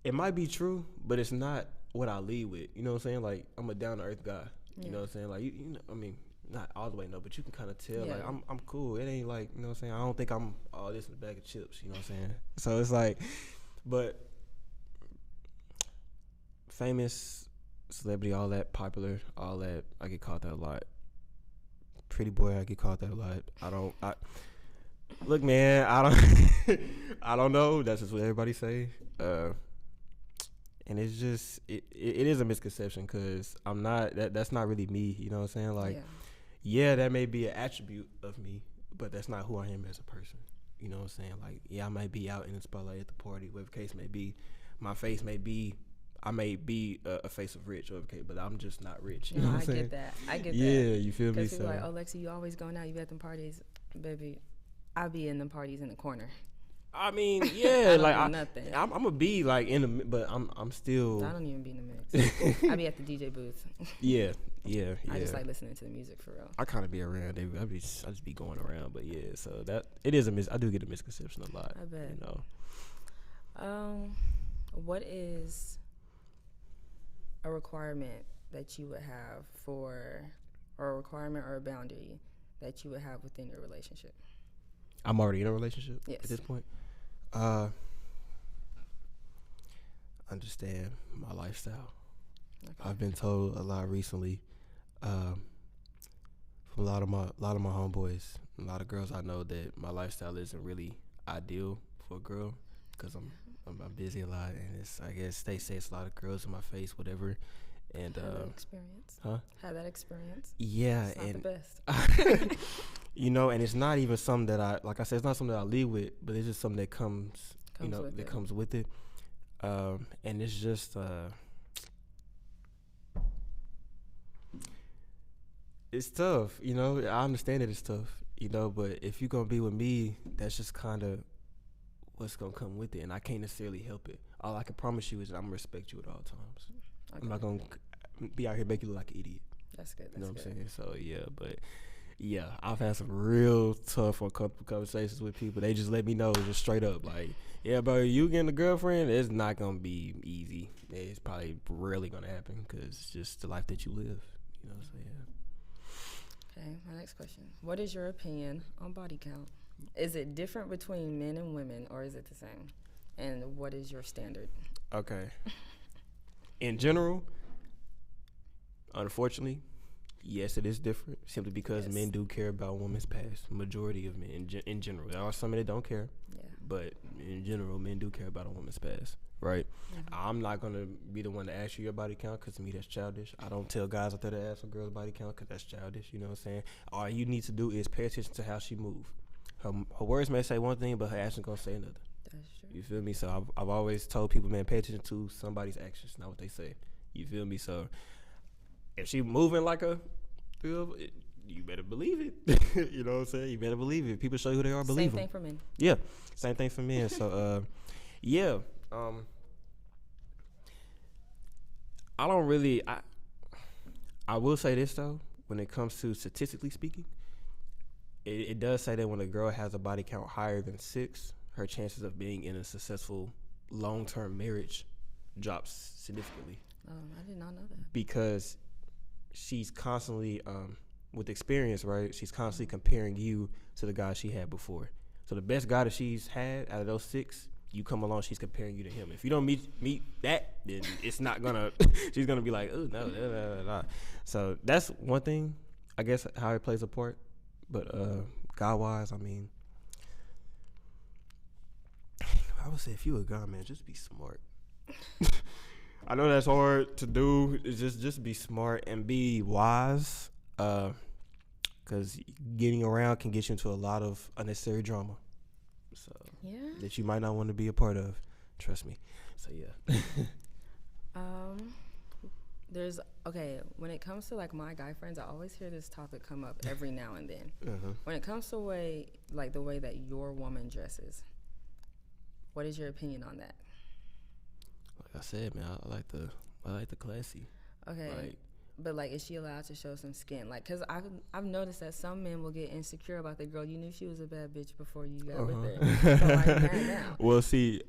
It might be true, but it's not what I lead with. You know what I'm saying? Like, I'm a down to earth guy. You know what I'm saying? Like, I mean, not all the way, no, but you can kind of tell. Like, I'm cool. It ain't like, you know what I'm saying? I don't think I'm all this in a bag of chips. You know what I'm saying? So it's like, but famous, celebrity, all that, popular, all that, I get called that a lot. Pretty boy, I get called that a lot. Look, man, I don't know. That's just what everybody say. And it's just, it is a misconception because I'm not, that's not really me. You know what I'm saying? Like, yeah, that may be an attribute of me, but that's not who I am as a person. You know what I'm saying? Like, yeah, I might be out in the spotlight at the party, whatever case may be. My face may be, I may be a face of rich, okay, but I'm just not rich. You know what I'm saying? I get that. Yeah, you feel me? Because people like, oh, Lexi, you always going out. You at them parties. Baby, I be in them parties in the corner. I mean, yeah, like nothing. I'm gonna be like in the, but I'm still. I don't even be in the mix. I be at the DJ booth. Yeah. I just like listening to the music for real. I kind of be around. I just be going around, but yeah. So that it is I do get a misconception a lot. I bet. You know. What is a requirement that you would have or a requirement or a boundary that you would have within your relationship? I'm already in a relationship at this point. Understand my lifestyle. Okay. I've been told a lot recently from a lot of my homeboys, a lot of girls I know, that my lifestyle isn't really ideal for a girl because I'm busy a lot, and I guess they say it's a lot of girls in my face, whatever. And have that experience. Huh? Have that experience. Yeah, it's not and the best. And it's not even something that it's not something that I lead with, but it's just something that comes with it. And it's just it's tough, I understand that it's tough, but if you're gonna be with me, that's just kind of what's gonna come with it, and I can't necessarily help it. All I can promise you is that I'm gonna respect you at all times. Okay. I'm not gonna be out here making you look like an idiot. That's good. You know what I'm saying? So yeah, but yeah, I've had some real tough or couple conversations with people. They just let me know just straight up, like, yeah, bro, you getting a girlfriend, it's not gonna be easy. it's probably rarely gonna happen because it's just the life that you live. You know, so yeah. Okay, my next question. What is your opinion on body count? Is it different between men and women, or is it the same? And what is your standard? Okay. In general, unfortunately, yes, it is different. Simply because men do care about women's past. Majority of men, in general, there are some that don't care. Yeah. But in general, men do care about a woman's past, right? Mm-hmm. I'm not gonna be the one to ask you your body count because to me that's childish. I don't tell guys out there to ask a girl's body count because that's childish. You know what I'm saying? All you need to do is pay attention to how she move. Her words may say one thing, but her actions gonna say another. That's true. You feel me? So I've always told people, man, pay attention to somebody's actions, not what they say. You feel me? So if she moving like a, you better believe it. You know what I'm saying? You better believe it. People show you who they are, believe them. Same thing for men. Yeah, same thing for men. So, yeah. I don't really. I will say this though. When it comes to statistically speaking, it does say that when a girl has a body count higher than 6, her chances of being in a successful long-term marriage drops significantly. I did not know that. Because she's constantly, with experience, right? She's constantly comparing you to the guy she had before. So the best guy that she's had out of those 6, you come along, she's comparing you to him. If you don't meet that, then it's not gonna. She's gonna be like, oh no. So that's one thing, I guess, how it plays a part. But guy-wise, I mean, I would say if you a guy, man, just be smart. I know that's hard to do. It's just be smart and be wise, because getting around can get you into a lot of unnecessary drama. So that you might not want to be a part of. Trust me. So yeah. When it comes to like my guy friends, I always hear this topic come up every now and then. When it comes to the way that your woman dresses, what is your opinion on that? Like I said, man, I like the classy. Okay. But like, is she allowed to show some skin? Like, cause I've noticed that some men will get insecure about the girl. You knew she was a bad bitch before you got with her. So like, mad now. Well, see,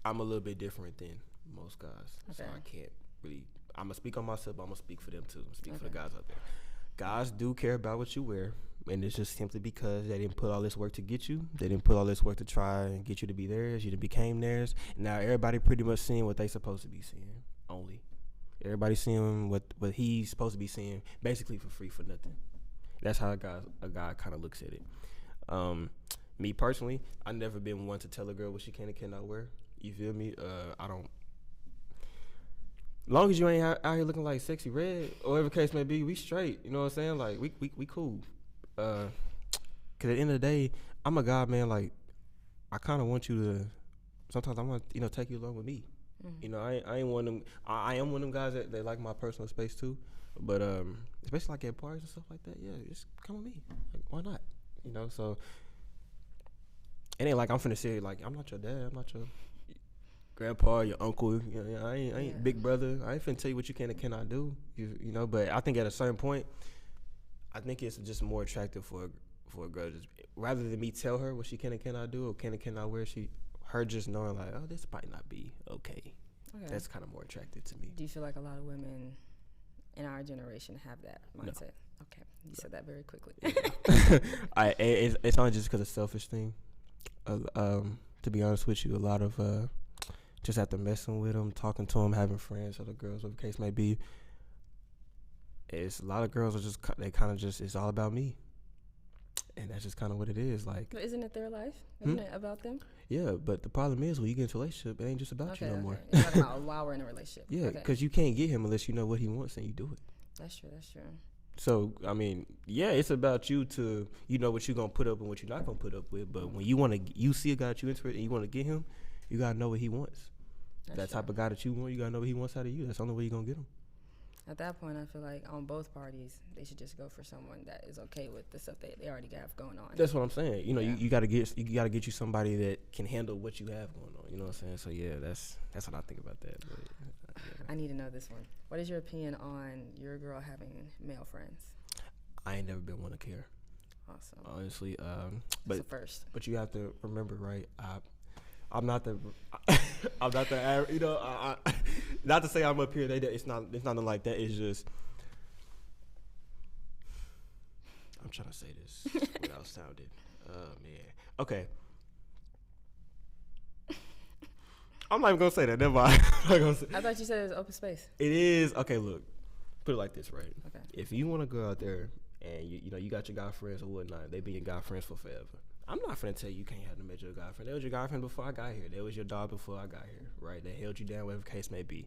I'm a little bit different than most guys, so I can't really. I'm gonna speak on myself, but I'm gonna speak for them too. I'm gonna speak for the guys out there. Guys do care about what you wear, and it's just simply because they didn't put all this work to get you. They didn't put all this work to try and get you to be theirs. You done became theirs. And now everybody pretty much seeing what they supposed to be seeing. Only. Everybody seeing what he's supposed to be seeing, basically for free, for nothing. That's how a guy kind of looks at it. Me personally, I never been one to tell a girl what she can and cannot wear. You feel me? I don't. Long as you ain't out here looking like Sexy Red or whatever case may be, we straight. You know what I'm saying? Like we cool. Cause at the end of the day, I'm a guy, man. Like I kind of want you to. Sometimes I want take you along with me. You know, I ain't one of them. I am one of them guys that they like my personal space too. But especially like at parties and stuff like that, yeah, just come with me. Like, why not? You know, so it ain't like I'm finna say like I'm not your dad, I'm not your grandpa, your uncle. You know, I ain't big brother. I ain't finna tell you what you can and cannot do. You know, but I think at a certain point, I think it's just more attractive for a girl, just rather than me tell her what she can and cannot do or can and cannot wear. Her just knowing like, oh, this might not be okay. That's kind of more attractive to me. Do you feel like a lot of women in our generation have that mindset? No. Okay, you said that very quickly. It's not just because of selfish thing. To be honest with you, a lot of just after messing with them, talking to them, having friends, other girls, whatever the case may be, it's a lot of girls are just it's all about me. And that's just kind of what it is. Like, but isn't it their life? Isn't it about them? Yeah, but the problem is when you get into a relationship, it ain't just about you no more. You're talking about while we're in a relationship. Yeah, because you can't get him unless you know what he wants and you do it. That's true. So, I mean, yeah, it's about you to, what you're going to put up and what you're not going to put up with. But when you see a guy that you're interested in and you want to get him, you got to know what he wants. That type of guy that you want, you got to know what he wants out of you. That's the only way you're going to get him. At that point, I feel like on both parties, they should just go for someone that is okay with the stuff they already have going on. That's what I'm saying. You gotta get you somebody that can handle what you have going on. You know what I'm saying? So yeah, that's what I think about that. But, yeah. I need to know this one. What is your opinion on your girl having male friends? I ain't never been one to care. Awesome. Honestly, but it's a first. But you have to remember, right? I'm not the Not to say I'm up here. It's nothing like that. It's just I'm trying to say this without sounding. Man. Okay. I'm not even gonna say that. Never mind. I thought you said it was open space. It is. Okay, look. Put it like this, right? Okay. If you want to go out there and you got your guy friends or whatnot, they be your guy friends for forever. I'm not finna tell you can't have them as your guy friend. They was your guy friend before I got here. They was your dog before I got here, right? They held you down, whatever the case may be.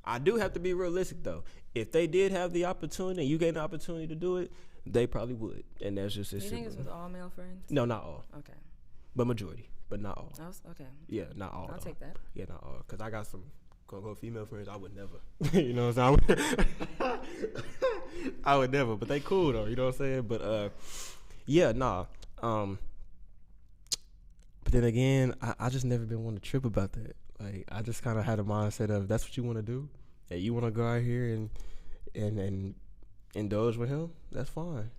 I do have to be realistic though. If they did have the opportunity and you gave the opportunity to do it, they probably would. And that's just you think it's with all male friends? No, not all. Okay. But majority, but not all. Okay. Yeah, not all. I'll take that. Yeah, not all. Because I got some quote-unquote female friends I would never. You know what I'm saying? I would never. But they cool though, you know what I'm saying? But yeah, nah. But then again, I just never been one to trip about that. Like I just kind of had a mindset of that's what you want to do, and you want to go out here and indulge with him. That's fine.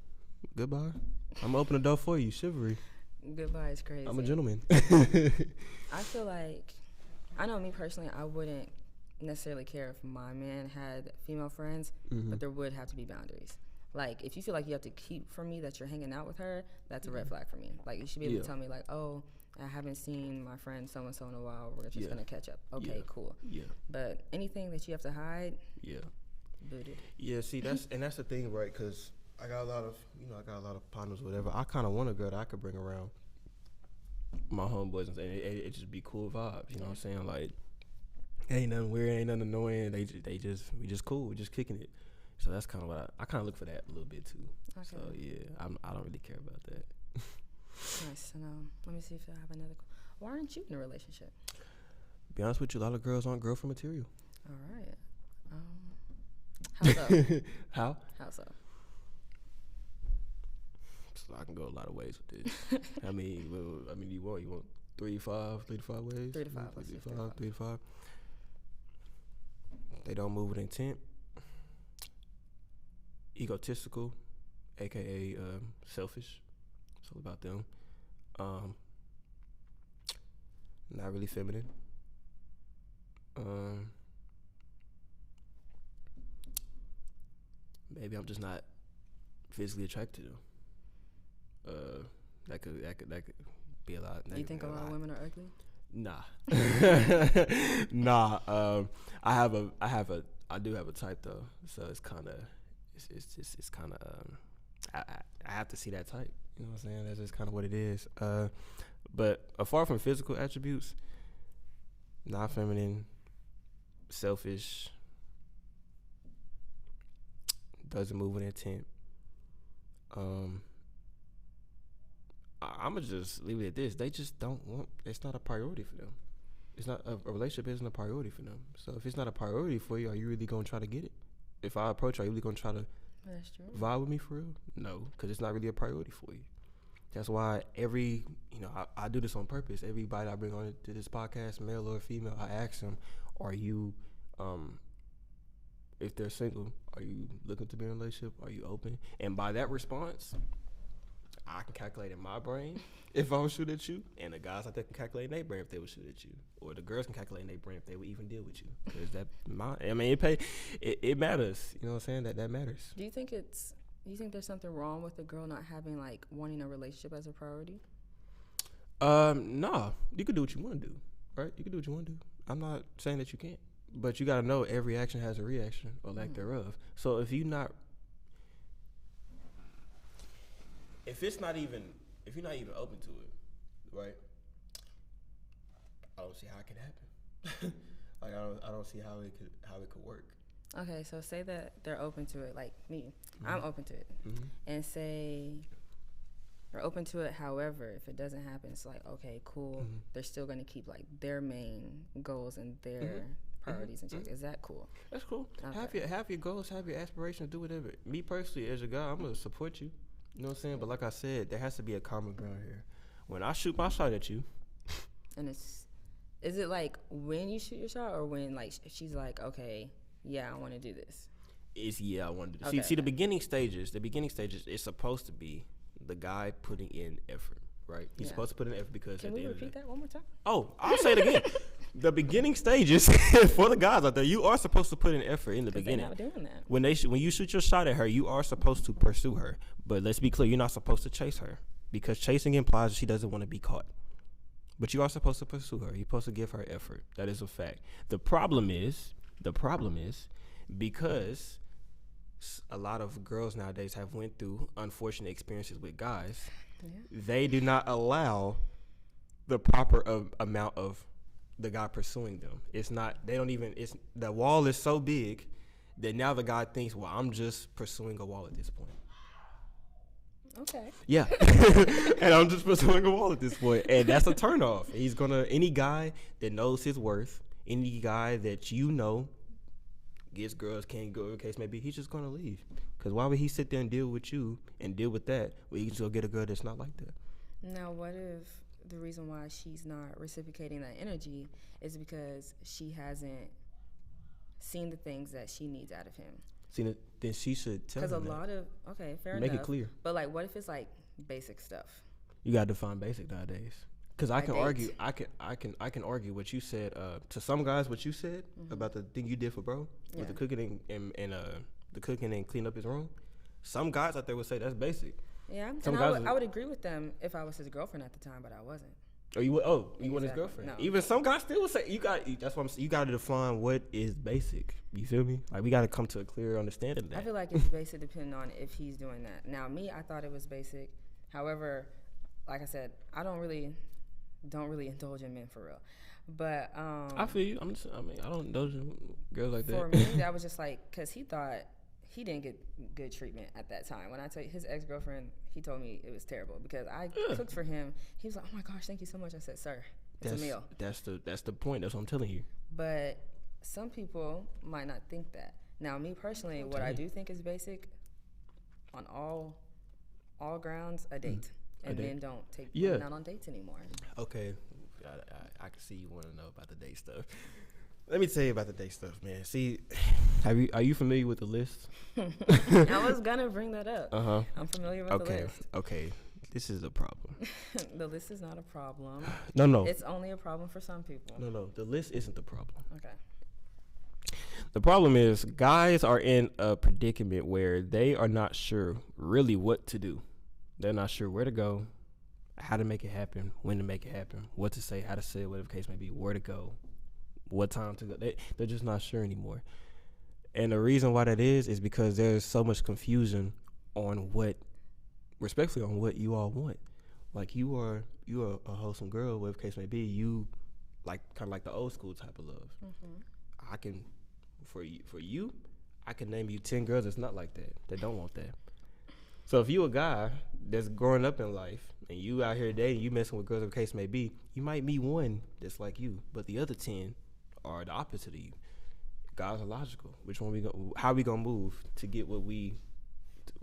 Goodbye. I'm gonna open the door for you. Chivalry. Goodbye is crazy. I'm a gentleman. I feel like, I know me personally, I wouldn't necessarily care if my man had female friends, but there would have to be boundaries. Like, if you feel like you have to keep from me that you're hanging out with her, that's a red flag for me. Like, you should be able to tell me, like, oh, I haven't seen my friend so-and-so in a while. We're just going to catch up. Okay, cool. Yeah. But anything that you have to hide, booted. Yeah, see, that's the thing, right? Because I got a lot of partners, whatever. I kind of want a girl that I could bring around my homeboys and it just be cool vibes. You know what I'm saying? Like, ain't nothing weird, ain't nothing annoying. We just cool. We just kicking it. So that's kind of what I kind of look for that a little bit too. Okay. So yeah, I don't really care about that. Nice to know. Let me see if I have another. Why aren't you in a relationship? Be honest with you, a lot of girls aren't girl for material. All right. How so? How? How so? So I can go a lot of ways with this. I mean, you want 3 to 5 ways? 3 to 5. 3 to 5. They don't move with intent. Egotistical, aka selfish. It's all about them. Not really feminine. Maybe I'm just not physically attracted to them. That could be a lot. You think a lot of women are ugly? Nah. Nah. I do have a type though, so it's kind of I have to see that type. You know what I'm saying? That's just kind of what it is. But apart from physical attributes, not feminine, selfish, doesn't move with intent. I'ma just leave it at this. They just don't want. It's not a priority for them. It's not a relationship isn't a priority for them. So if it's not a priority for you, are you really gonna try to get it? If I approach, are you really gonna try to vibe with me for real? No, because it's not really a priority for you. That's why I do this on purpose. Everybody I bring on to this podcast, male or female, I ask them, are you, if they're single, are you looking to be in a relationship? Are you open? And by that response, I can calculate in my brain if I would shoot at you, and the guys out there can calculate in their brain if they would shoot at you, or the girls can calculate in their brain if they would even deal with you. It matters. You know what I'm saying? That matters. Do you think there's something wrong with the girl not having like wanting a relationship as a priority? Nah. You can do what you want to do, right? You can do what you want to do. I'm not saying that you can't, but you got to know every action has a reaction or lack thereof. So if you're not even open to it, right? I don't see how it can happen. Like I don't see how it could work. Okay, so say that they're open to it, like me. I'm open to it, and say they're open to it. However, if it doesn't happen, it's like okay, cool. They're still gonna keep like their main goals and their priorities and check. Is that cool? That's cool. Okay. Have your goals, have your aspirations, do whatever. Me personally, as a guy, I'm gonna support you. You know what I'm saying? But like I said, there has to be a common ground here. When I shoot my shot at you, and is it like when you shoot your shot, or when like she's like, okay, yeah, I want to do this? I want to do this. Okay. See, the beginning stages, it's supposed to be the guy putting in effort, right? He's supposed to put in effort because. Can we repeat that one more time? Oh, I'll say it again. The beginning stages for the guys out there, you are supposed to put in effort in the beginning. They're not doing that. When you shoot your shot at her, you are supposed to pursue her. But let's be clear, you're not supposed to chase her because chasing implies that she doesn't want to be caught. But you are supposed to pursue her. You're supposed to give her effort. That is a fact. The problem is because a lot of girls nowadays have went through unfortunate experiences with guys. Yeah. They do not allow the proper amount of the guy pursuing them. It's not. They don't even. It's the wall is so big that now the guy thinks, well, I'm just pursuing a wall at this point. Okay. Yeah. And I'm just pursuing a wall at this point. And that's a turnoff. He's gonna any guy that knows his worth, any guy that you know gets girls, can't go, the case maybe, he's just gonna leave. Because why would he sit there and deal with you and deal with that when he can still get a girl that's not like that? Now, what if the reason why she's not reciprocating that energy is because she hasn't seen the things that she needs out of him? Then she should tell him. Because a lot of fair enough. Make it clear. But like, what if it's like basic stuff? You gotta define basic nowadays. Because I can argue, I can argue what you said to some guys. What you said about the thing you did for bro with the cooking and the cooking and clean up his room. Some guys out there would say that's basic. Yeah, and I would agree with them if I was his girlfriend at the time, but I wasn't. Oh, you would? Oh, you weren't his girlfriend. No. Even some guys still would say that's what you got to define what is basic. You feel me? Like we got to come to a clear understanding of that. I feel like it's basic depending on if he's doing that. Now, me, I thought it was basic. However, like I said, I don't really indulge in men for real. But I feel you. I don't indulge in girls like that. For me, that was just like because he thought he didn't get good treatment at that time. When I tell you his ex-girlfriend, he told me it was terrible because I cooked for him. He was like, "Oh my gosh, thank you so much." I said, "Sir, it's a meal." That's the point. That's what I'm telling you. But some people might not think that. Now, me personally, what I do think is basic on all grounds, a date. And men don't take women out on dates anymore. Okay, I can see you want to know about the date stuff. Let me tell you about the date stuff, man. See, are you familiar with the list? I was gonna bring that up. I'm familiar with the list. Okay, this is a problem. The list is not a problem. No. It's only a problem for some people. No. The list isn't the problem. Okay. The problem is guys are in a predicament where they are not sure really what to do. They're not sure where to go, how to make it happen, when to make it happen, what to say, how to say it, whatever the case may be, where to go, what time to go. They're just not sure anymore. And the reason why that is because there's so much confusion on respectfully on what you all want. Like you are a wholesome girl, whatever the case may be. You like kind of like the old school type of love. I can, for you, I can name you 10 girls that's not like that don't want that. So if you a guy that's growing up in life and you out here dating, you messing with girls, whatever the case may be, you might meet one that's like you, but the other 10 are the opposite of you. Guys are logical. How we gonna move to get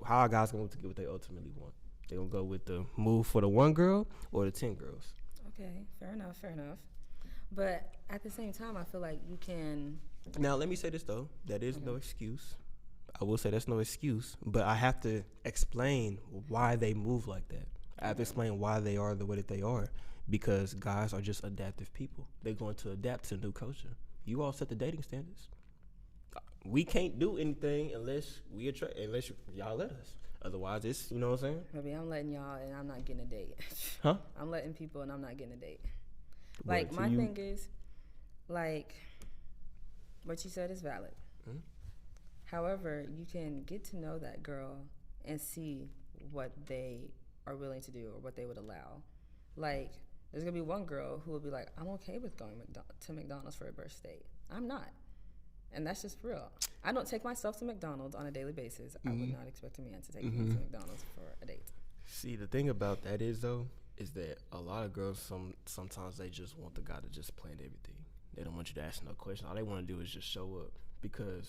how are guys gonna move to get what they ultimately want? They gonna go with the move for the one girl or the 10 girls? Okay, fair enough. But at the same time, I feel like you can. Now let me say this though, that is no excuse. I will say that's no excuse, but I have to explain why they move like that. I have to explain why they are the way that they are, because guys are just adaptive people. They're going to adapt to new culture. You all set the dating standards. We can't do anything unless y'all let us. Otherwise, it's, you know what I'm saying? Maybe I'm letting y'all and I'm not getting a date. Huh? I'm letting people and I'm not getting a date. Like, my thing is, like, what you said is valid. Mm-hmm. However, you can get to know that girl and see what they are willing to do or what they would allow. Like, there's going to be one girl who will be like, I'm okay with going to McDonald's for a birthday. I'm not. And that's just real. I don't take myself to McDonald's on a daily basis. I would not expect a man to take me to McDonald's for a date. See, the thing about that is, though, is that a lot of girls, sometimes they just want the guy to just plan everything. They don't want you to ask no question. All they want to do is just show up, because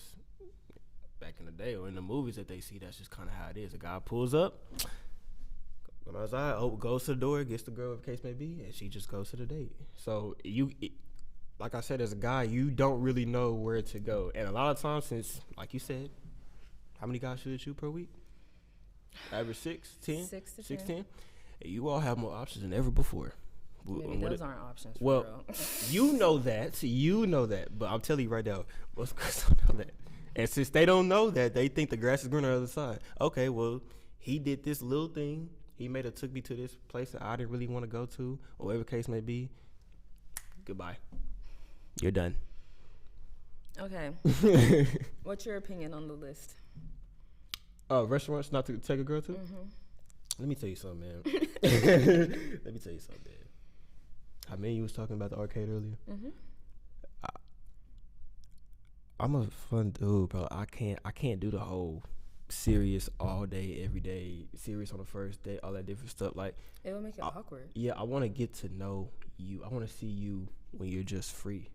back in the day or in the movies that they see, that's just kind of how it is. A guy pulls up, goes outside, goes to the door, gets the girl, whatever the case may be, and she just goes to the date. So like I said, as a guy, you don't really know where to go. And a lot of times, since, like you said, how many guys shoot at you per week? Average 6, 10? 6 to 6, 10. 10? And you all have more options than ever before. Maybe those aren't options for well, real. you know that, but I'm telling you right now, most girls don't know that. And since they don't know that, they think the grass is greener on the other side. Okay, well, he did this little thing. He took me to this place that I didn't really want to go to, or whatever case may be. Goodbye. You're done. Okay. What's your opinion on the list? Restaurants not to take a girl to? Mm-hmm. Let me tell you something, man. Let me tell you something, man. I mean, you was talking about the arcade earlier. Mm-hmm. I'm a fun dude, bro. I can't do the whole serious all day, every day, serious on the first day, all that different stuff. Like, it would make it awkward. Yeah, I want to get to know you. I want to see you when you're just free.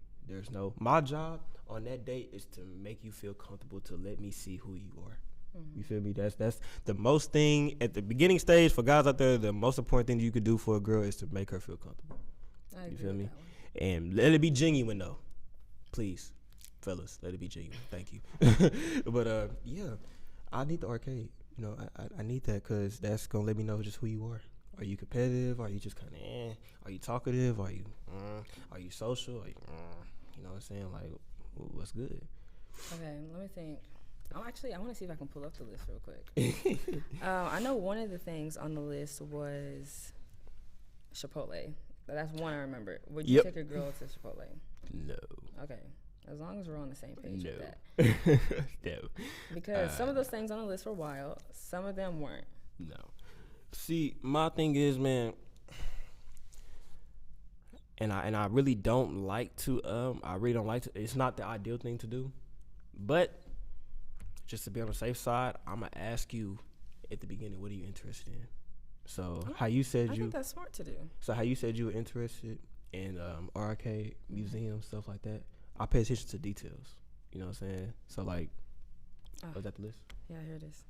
My job on that date is to make you feel comfortable, to let me see who you are. Mm-hmm. You feel me? That's the most thing at the beginning stage for guys out there. The most important thing you could do for a girl is to make her feel comfortable. You feel me? And let it be genuine though, please, fellas. Let it be genuine. Thank you. But yeah, I need the arcade. You know, I need that because that's gonna let me know just who you are. Are you competitive? Are you just kind of Are you talkative? Are you social? You know what I'm saying? Like, what's good? Okay, let me think. I want to see if I can pull up the list real quick. I know one of the things on the list was Chipotle. That's one I remember. Would you take a girl to Chipotle? No. Okay. As long as we're on the same page with that. No. Because some of those things on the list were wild. Some of them weren't. No. See, my thing is, man, and I really don't like to it's not the ideal thing to do. But just to be on the safe side, I'm gonna ask you at the beginning, what are you interested in? So how you said I think that's smart to do. So how you said you were interested in arcade, museum, stuff like that. I pay attention to details. You know what I'm saying? So like, was that the list? Yeah, here it is.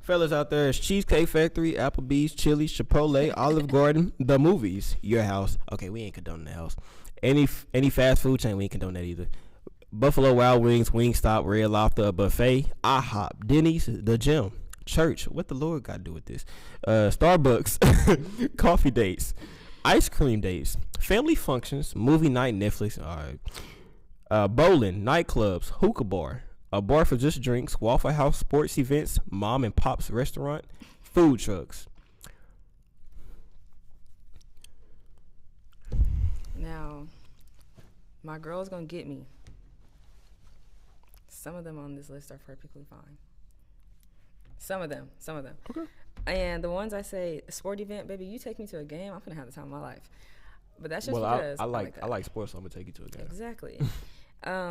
Fellas out there, it's Cheesecake Factory, Applebee's, Chili's, Chipotle, Olive Garden, the movies, your house. Okay, we ain't condoning the house. Any fast food chain, we ain't condoning that either. Buffalo Wild Wings, Wingstop, Red Lobster, Buffet, IHOP, Denny's, the gym, church. What the Lord got to do with this? Starbucks, coffee dates, ice cream dates, family functions, movie night, Netflix. All right. Bowling, nightclubs, hookah bar. A bar for just drinks, Waffle House, sports events, mom and pop's restaurant, food trucks. Now, my girl's gonna get me. Some of them on this list are perfectly fine. Some of them. Okay. And the ones I say, sport event, baby, you take me to a game, I'm gonna have the time of my life. But that's just because I like sports, so I'm gonna take you to a game. Exactly.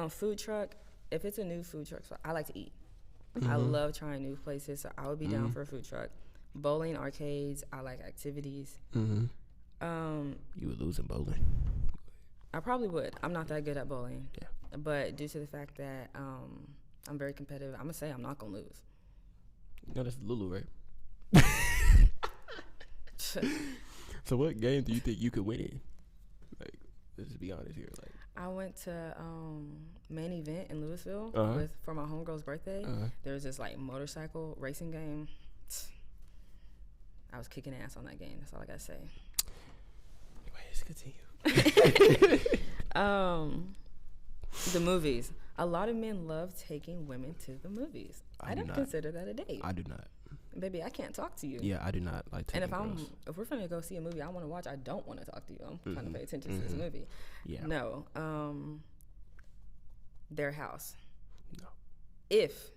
Food truck. If it's a new food truck, so I like to eat. Mm-hmm. I love trying new places, so I would be down for a food truck. Bowling, arcades, I like activities. Mm-hmm. You would lose in bowling. I probably would. I'm not that good at bowling. Yeah. But due to the fact that I'm very competitive, I'm going to say I'm not going to lose. No, that's Lulu, right? So what game do you think you could win in? Like, let's just be honest here. Like, I went to main event in Louisville for my homegirl's birthday. There was this like motorcycle racing game. I was kicking ass on that game. That's all I gotta say. Anyways, continue. The movies. A lot of men love taking women to the movies. I don't consider that a date. I do not. Baby, I can't talk to you. Yeah, I do not like taking girls. If we're gonna go see a movie I want to watch, I don't want to talk to you. I'm trying to pay attention to this movie. Yeah. No. Their house. No. If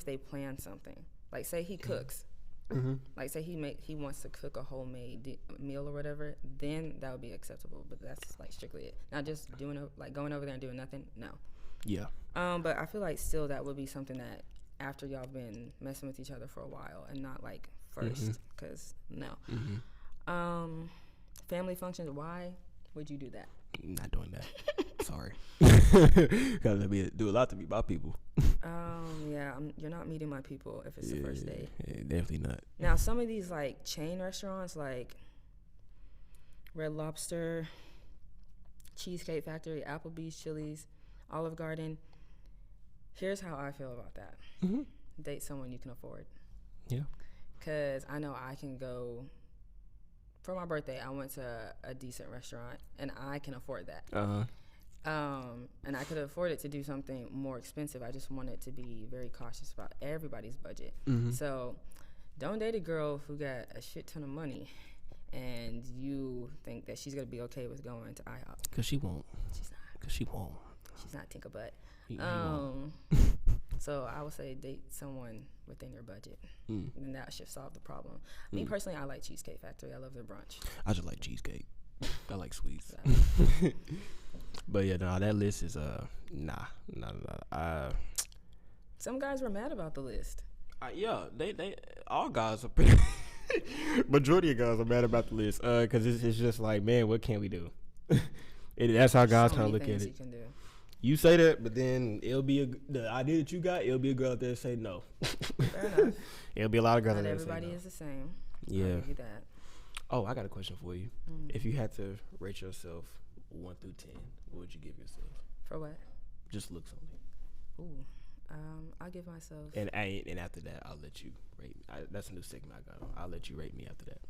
they plan something, like say he cooks, like say he wants to cook a homemade meal or whatever, then that would be acceptable. But that's like strictly it. Not just doing going over there and doing nothing. No. Yeah. But I feel like still that would be something that after y'all been messing with each other for a while and not like first, because no. Family functions. Why would you do that? Not doing that. Sorry. Gotta do a lot to meet my people. Yeah, you're not meeting my people if it's the first date. Yeah, definitely not. Now, some of these like chain restaurants, like Red Lobster, Cheesecake Factory, Applebee's, Chili's, Olive Garden. Here's how I feel about that. Date someone you can afford. Yeah. because I know I can go. For my birthday, I went to a decent restaurant, and I can afford that. And I could afford it to do something more expensive. I just wanted to be very cautious about everybody's budget. So don't date a girl who got a shit ton of money and you think that she's going to be okay with going to IHOP. Because she won't. She's not. Because she won't. She's not Tinkerbutt. She won't. So I would say date someone within your budget. And that should solve the problem. Me personally, I like Cheesecake Factory. I love their brunch. I just like cheesecake. I like sweets. But yeah, nah, that list is nah. Some guys were mad about the list. Yeah, they all guys are pretty. Majority of guys are mad about the list because it's just like, man, what can we do? That's how guys kind of look at it. You can do. You say that, but then it'll be the idea that you got. It'll be a girl out there say no. Fair enough. It'll be a lot of girls out Not there say no. everybody is the same. Yeah. I'll give you that. Oh, I got a question for you. If you had to rate yourself 1 through 10, what would you give yourself? For what? Just looks only. Ooh. I'll give myself. And after that, I'll let you rate me. That's a new segment I got on. I'll let you rate me after that.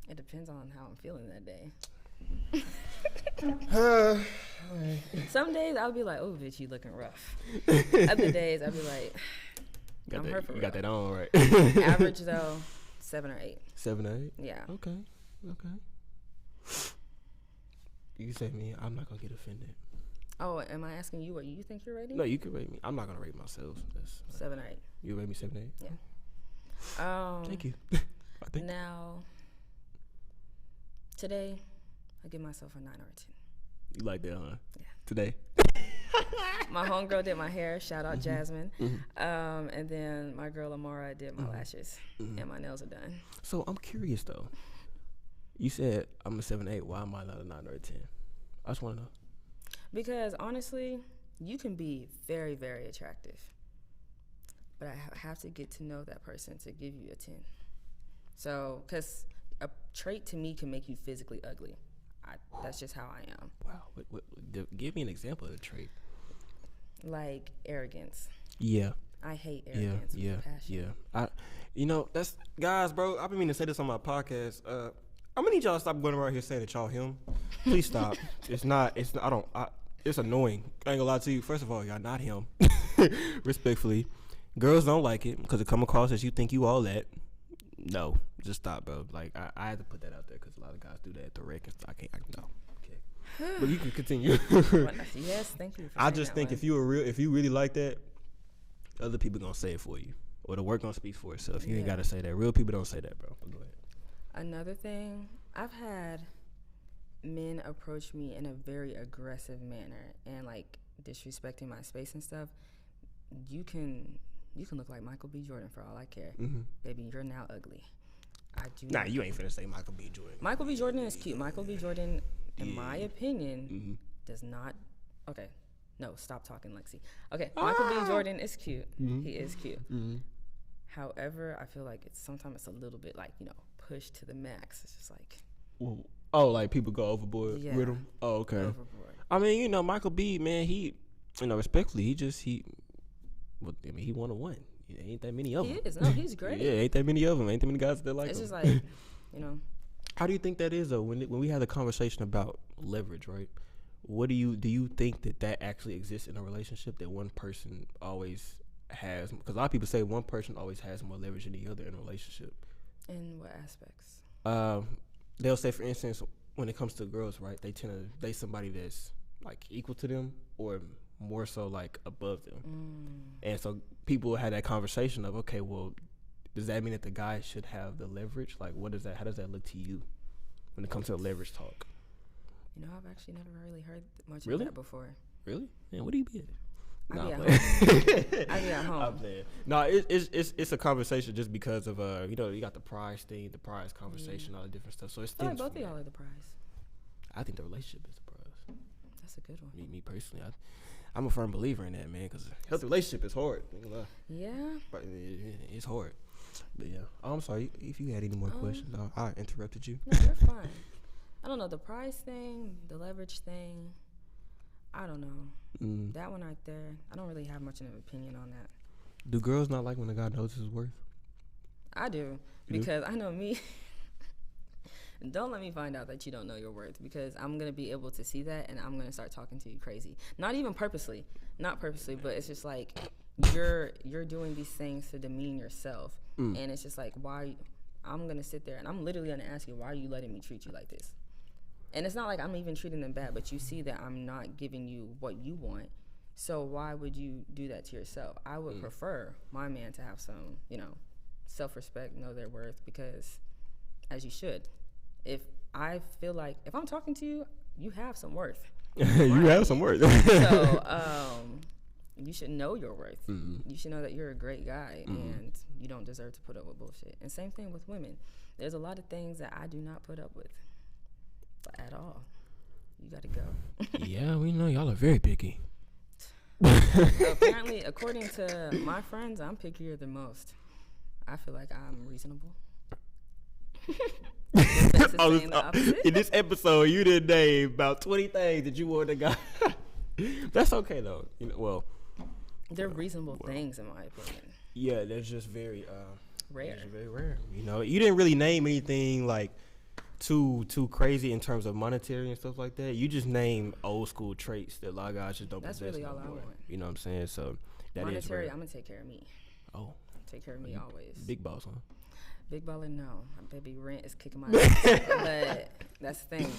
It depends on how I'm feeling that day. Some days I'll be like, "Oh, bitch, you looking rough." Other days I'll be like, "I'm hurt for real." You got that on, right? Average though, 7 or 8. 7 or 8. Yeah. Okay. You say me, I'm not gonna get offended. Oh, am I asking you what you think you're rating? No, you can rate me. I'm not gonna rate myself. That's 7 or 8. You rate me 7 or 8? Yeah. Thank you. Now, today, I give myself a 9 or a 10. You like that, huh? Yeah. Today. My homegirl did my hair. Shout out Jasmine. And then my girl Amara did my lashes, and my nails are done. So I'm curious though. You said I'm a 7 or 8. Why am I not a 9 or a 10? I just want to know. Because honestly, you can be very, very attractive, but I have to get to know that person to give you a 10. So, because a trait to me can make you physically ugly. That's just how I am. Wow. Give me an example of the trait. Like arrogance. Yeah. I hate arrogance with passion. Yeah. That's guys, bro. I've been meaning to say this on my podcast. I'm gonna need y'all to stop going around here saying that y'all him. Please stop. It's annoying. I ain't gonna lie to you. First of all, y'all not him. Respectfully. Girls don't like it because it come across as you think you all that. No, just stop, bro. Like I had to put that out there because a lot of guys do that at the rec and stuff. I know. Okay, but you can continue. Yes, thank you. I just think if you really like that, other people gonna say it for you, or the work gonna speak for itself. You ain't gotta say that. Real people don't say that, bro. But go ahead. Another thing, I've had men approach me in a very aggressive manner and like disrespecting my space and stuff. You can look like Michael B. Jordan for all I care. Baby, you're now ugly. Nah, you ain't finna say Michael B. Jordan. Michael B. Jordan is cute. Michael B. Jordan, in my opinion, does not. Okay, no, stop talking, Lexi. Okay, Michael B. Jordan is cute. He is cute. However, I feel like sometimes it's a little bit like pushed to the max. It's just like. Oh, like people go overboard with him. Oh, okay. Overboard. I mean, Michael B. Man, he, respectfully, he one of one. Ain't that many of them. He is. No, he's great. Yeah, ain't that many of them. Ain't that many guys that like him. It's just like, How do you think that is though? When we have the conversation about leverage, right? What do you think that actually exists in a relationship, that one person always has? Because a lot of people say one person always has more leverage than the other in a relationship. In what aspects? They'll say, for instance, when it comes to girls, right? They tend to date somebody that's like equal to them or more so like above them. And so people had that conversation of, okay, well, does that mean that the guy should have the leverage? Like, how does that look to you when it comes to leverage talk? I've actually never really heard much of that before. Really? Man, what do you be at? I be at home. I'm playing. No, it's a conversation just because of you got the prize thing, the prize conversation, all the different stuff. So it's I feel like both of y'all are the prize. I think the relationship is the prize. That's a good one. Me personally, I'm a firm believer in that, man, because healthy relationship is hard. Yeah. But it's hard. But yeah, I'm sorry if you had any more questions. I interrupted you. No, you're fine. I don't know, the price thing, the leverage thing. I don't know. That one right there, I don't really have much of an opinion on that. Do girls not like when a guy knows his worth? I do, because I know me. Don't let me find out that you don't know your worth, because I'm going to be able to see that, and I'm going to start talking to you crazy. Not even purposely. Not purposely, but it's just like you're doing these things to demean yourself. And it's just like, why? I'm going to sit there, and I'm literally going to ask you, why are you letting me treat you like this? And it's not like I'm even treating them bad, but you see that I'm not giving you what you want. So why would you do that to yourself? I would prefer my man to have some, self-respect, know their worth, because as you should. If I feel like if I'm talking to you, you have some worth. You have some worth. So you should know your worth. You should know that you're a great guy and you don't deserve to put up with bullshit. And same thing with women. There's a lot of things that I do not put up with at all. You got to go. Yeah, we know y'all are very picky. Apparently, according to my friends, I'm pickier than most. I feel like I'm reasonable. In this episode, you did name about 20 things that you want a guy. That's okay though. They're reasonable things in my opinion. Yeah, that's just very rare. Very rare. You didn't really name anything like too crazy in terms of monetary and stuff like that. You just name old school traits that a lot of guys just don't possess. That's really all I want. You know what I'm saying? So that monetary, is rare. I'm gonna take care of me. Oh, take care of me always. Big boss, huh? Big baller, no. My baby rent is kicking my ass. But that's the thing.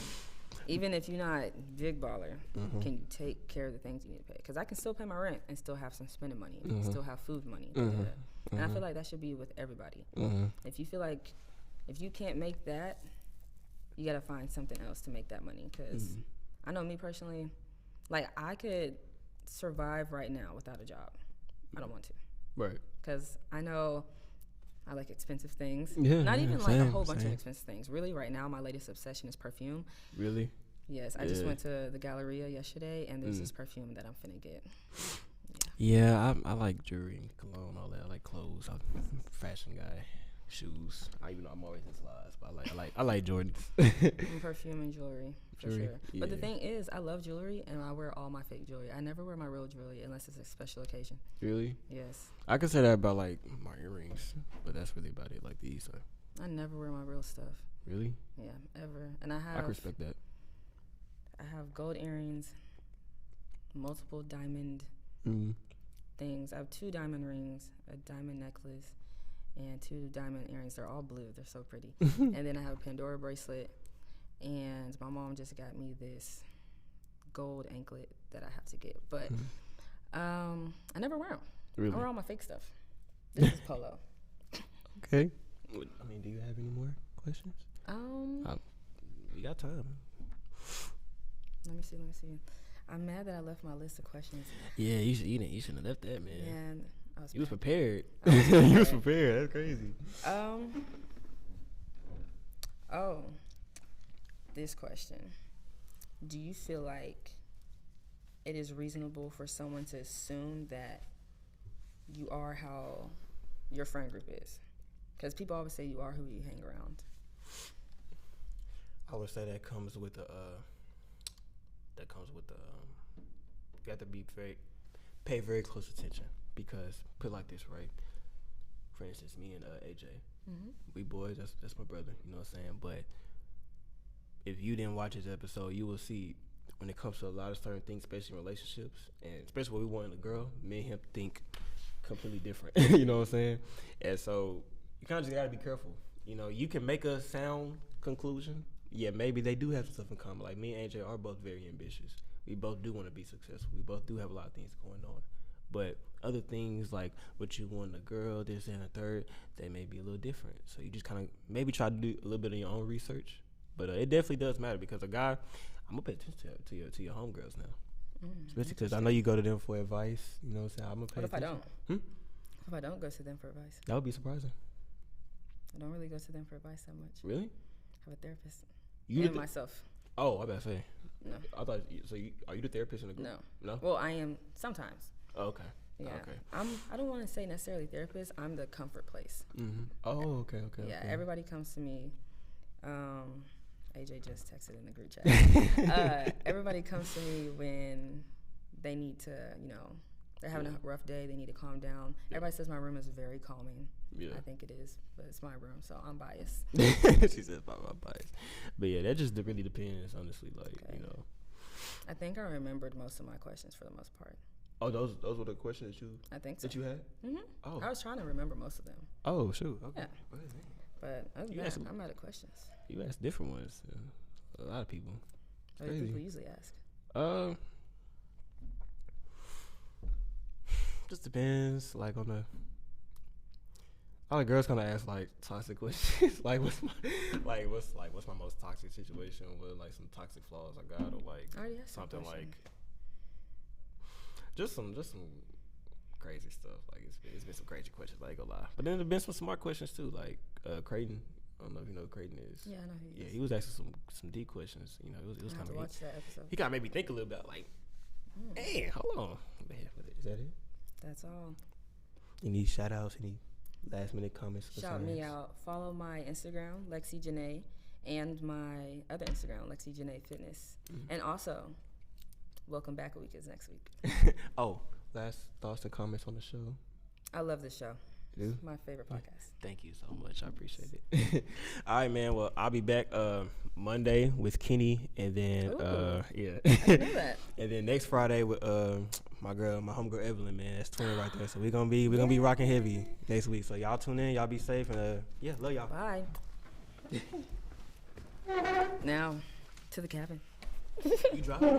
Even if you're not big baller, can you take care of the things you need to pay? Because I can still pay my rent and still have some spending money, still have food money. And I feel like that should be with everybody. If you feel like if you can't make that, you got to find something else to make that money. Because I know me personally, like I could survive right now without a job. I don't want to. Right. Because I know I like expensive things. Yeah, Not even like same, a whole bunch of expensive things. Really, right now, my latest obsession is perfume. Really? Yes, I just went to the Galleria yesterday, and there's this perfume that I'm finna get. Yeah, I like jewelry and cologne, all that. I like clothes. I'm a fashion guy. Shoes. Even though I'm always in slides, but I like Jordans. And perfume and jewelry, for sure. Yeah. But the thing is, I love jewelry, and I wear all my fake jewelry. I never wear my real jewelry unless it's a special occasion. Really? Yes. I could say that about like my earrings, but that's really about it. Like these. I never wear my real stuff. Really? Yeah, ever. And I can respect that. I have gold earrings, multiple diamond things. I have 2 diamond rings, a diamond necklace, and 2 diamond earrings. They're all blue. They're so pretty. And then I have a Pandora bracelet, and my mom just got me this gold anklet that I have to get. But I never wear them. Really? I wear all my fake stuff. This is polo. Okay. I mean, do you have any more questions? We got time. Let me see. I'm mad that I left my list of questions. Yeah, you shouldn't have left that, man. And you was prepared. You was prepared. That's crazy. This question. Do you feel like it is reasonable for someone to assume that you are how your friend group is? Because people always say you are who you hang around. I would say that comes with you have to pay very close attention, because put it like this, right? For instance, me and AJ, we boys, that's my brother, you know what I'm saying? But if you didn't watch this episode, you will see when it comes to a lot of certain things, especially in relationships, and especially when we want a girl, me and him think completely different. You know what I'm saying? And so you kind of just gotta be careful. You can make a sound conclusion. Yeah, maybe they do have some stuff in common. Like me and AJ are both very ambitious. We both do want to be successful. We both do have a lot of things going on. But other things like what you want in a girl, this and a third, they may be a little different. So you just kind of maybe try to do a little bit of your own research. But it definitely does matter, because a guy, I'm gonna pay attention to your homegirls now, especially because I know you go to them for advice. You know what I'm saying? I'm gonna pay What if attention. I don't? If I don't go to them for advice? That would be surprising. I don't really go to them for advice that much. Really? I have a therapist. You and myself. Oh, I better say. No. I thought so. Are you the therapist in the group? No. Well, I am sometimes. Oh, okay. Yeah. Okay. I don't want to say necessarily therapist. I'm the comfort place. Oh, okay. Yeah. Okay. Everybody comes to me. AJ just texted in the group chat. Everybody comes to me when they need to, they're having a rough day, they need to calm down. Everybody says my room is very calming. Yeah. I think it is, but it's my room, so I'm biased. She says I'm biased. But yeah, that just really depends, honestly. Like, you know. I think I remembered most of my questions for the most part. Oh, those were the questions that you had? Mm-hmm. Oh. I was trying to remember most of them. Oh, shoot. Okay. Yeah. But other than that, I'm out of questions. You asked different ones. A lot of people. What do people usually ask? Just depends. Like on the, all the girls kind of ask like toxic questions. Like what's my most toxic situation? What like some toxic flaws I got, or like something like just some crazy stuff. Like it's been some crazy questions. Like, I ain't gonna lie. But then there's been some smart questions too. Like Creighton. I don't know if you know who Creighton is. Yeah, I know who he is. Yeah, he was asking some deep questions. You know, it was kind of watch that episode. He kind of made me think a little bit. Like, hey, hold on. Is that it? That's all. Any shout outs? Any last minute comments? Shout me out. Follow my Instagram, Lexi Janae, and my other Instagram, Lexi Janae Fitness. Mm-hmm. And also, Welcome Back a Week is next week. Oh, last thoughts and comments on the show? I love this show. It's my favorite podcast. Thank you so much. I appreciate it. All right, man. Well, I'll be back Monday with Kenny, and then I knew that. And then next Friday with my homegirl Evelyn, man. That's twin right there. So we're gonna be rocking heavy next week. So y'all tune in. Y'all be safe, and love y'all. Bye. Now to the cabin. You drop it.